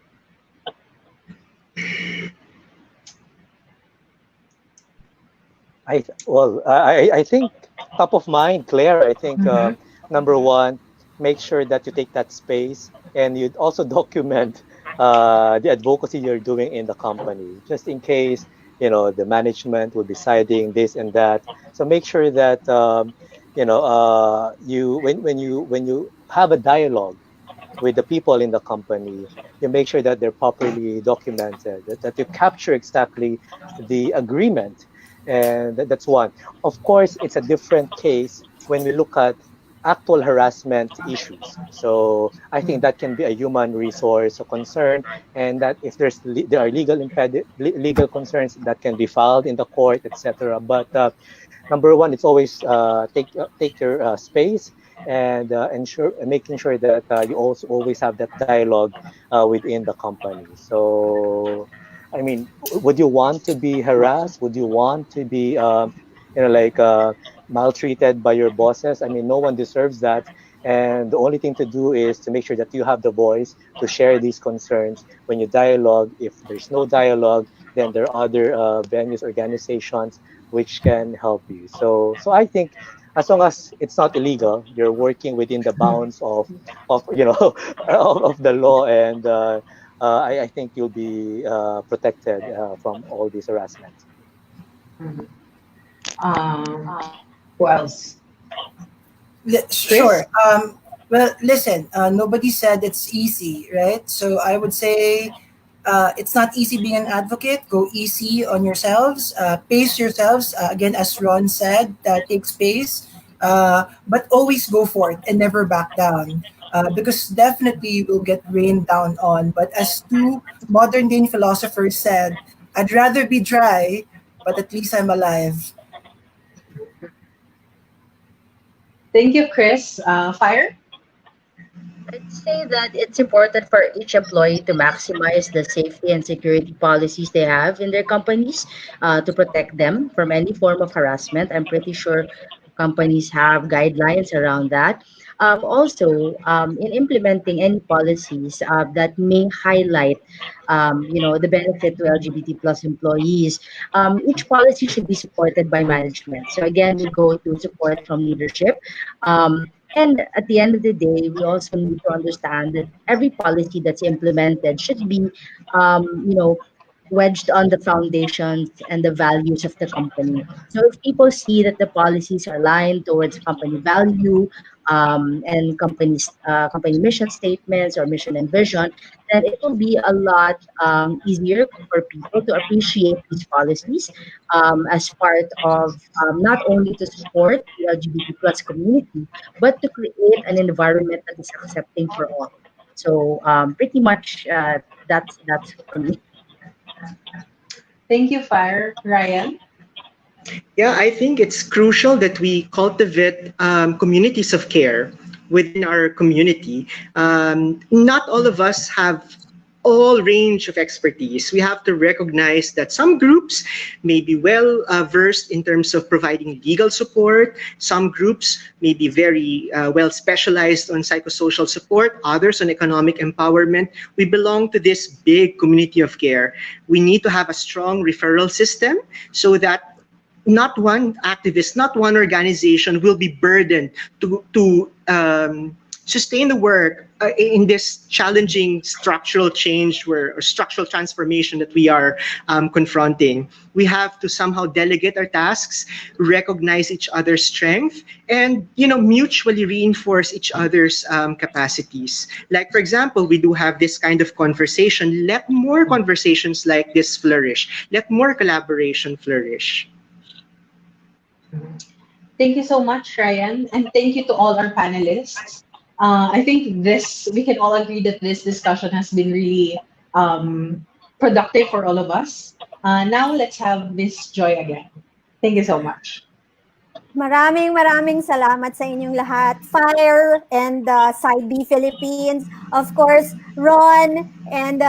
I think top of mind, Claire. I think Mm-hmm. number one, make sure that you take that space and you also document the advocacy you're doing in the company, just in case the management will be deciding this and that. So make sure that you when you have a dialogue with the people in the company, you make sure that they're properly documented, that you capture exactly the agreement. And that's one. Of course, it's a different case when we look at actual harassment issues. So I think that can be a human resource a concern, and that if there are legal concerns that can be filed in the court, etc. But number one, it's always take your space and making sure that you also always have that dialogue within the company. So, I mean, would you want to be harassed? Would you want to be, like maltreated by your bosses? I mean, no one deserves that. And the only thing to do is to make sure that you have the voice to share these concerns when you dialogue. If there's no dialogue, then there are other venues, organizations which can help you. So I think as long as it's not illegal, you're working within the bounds of of the law, and I think you'll be protected from all these harassment. Mhm. Um, who else? Sure. Chris? Well, listen, nobody said it's easy, right? So I would say it's not easy being an advocate. Go easy on yourselves. Pace yourselves. Again, as Ron said, take space. But always go for it and never back down. Because definitely you will get rained down on. But as two modern day philosophers said, I'd rather be dry, but at least I'm alive. Thank you, Chris. Fire? I'd say that it's important for each employee to maximize the safety and security policies they have in their companies to protect them from any form of harassment. I'm pretty sure companies have guidelines around that. Also, in implementing any policies that may highlight, the benefit to LGBT plus employees, each policy should be supported by management. So again, we go to support from leadership. And at the end of the day, we also need to understand that every policy that's implemented should be, wedged on the foundations and the values of the company. So if people see that the policies are aligned towards company value and company mission statements or mission and vision, then it will be a lot easier for people to appreciate these policies as part of not only to support the LGBT plus community, but to create an environment that is accepting for all. So pretty much that's for me. Thank you, Fire. Ryan? Yeah, I think it's crucial that we cultivate communities of care within our community. Not all of us have all range of expertise. We have to recognize that some groups may be well versed in terms of providing legal support. Some groups may be very well specialized on psychosocial support, others on economic empowerment. We belong to this big community of care. We need to have a strong referral system so that not one activist, not one organization will be burdened to sustain the work in this challenging structural change or structural transformation that we are confronting. We have to somehow delegate our tasks, recognize each other's strength, and mutually reinforce each other's capacities. Like for example, we do have this kind of conversation. Let more conversations like this flourish. Let more collaboration flourish. Thank you so much, Ryan, and thank you to all our panelists. I think we can all agree that this discussion has been really productive for all of us. Now let's have Miss Joy again. Thank you so much. Maraming salamat sa inyong lahat. Fire and Side B Philippines. Of course, Ron and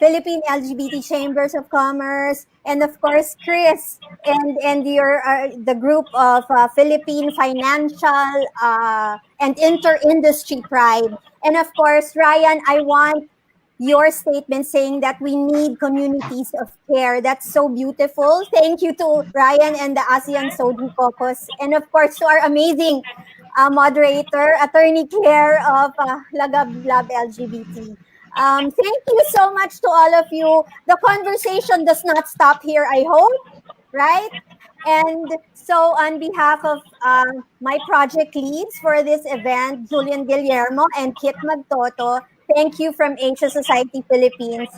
Philippine LGBT Chambers of Commerce. And of course, Chris and your the group of Philippine Financial and Inter-Industry Pride. And of course, Ryan, I want your statement saying that we need communities of care. That's so beautiful. Thank you to Ryan and the ASEAN Soji Caucus. And of course, to our amazing moderator, Attorney Claire of Lagab Lab LGBT. Thank you so much to all of you. The conversation does not stop here, I hope, right? And so, on behalf of my project leads for this event, Julian Guillermo and Kit Magtoto, thank you from Asia Society Philippines.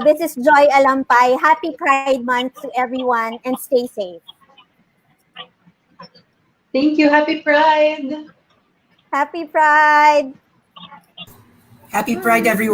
This is Joy Alampay. Happy Pride Month to everyone and stay safe. Thank you. Happy Pride. Happy Pride! Happy Pride, everyone.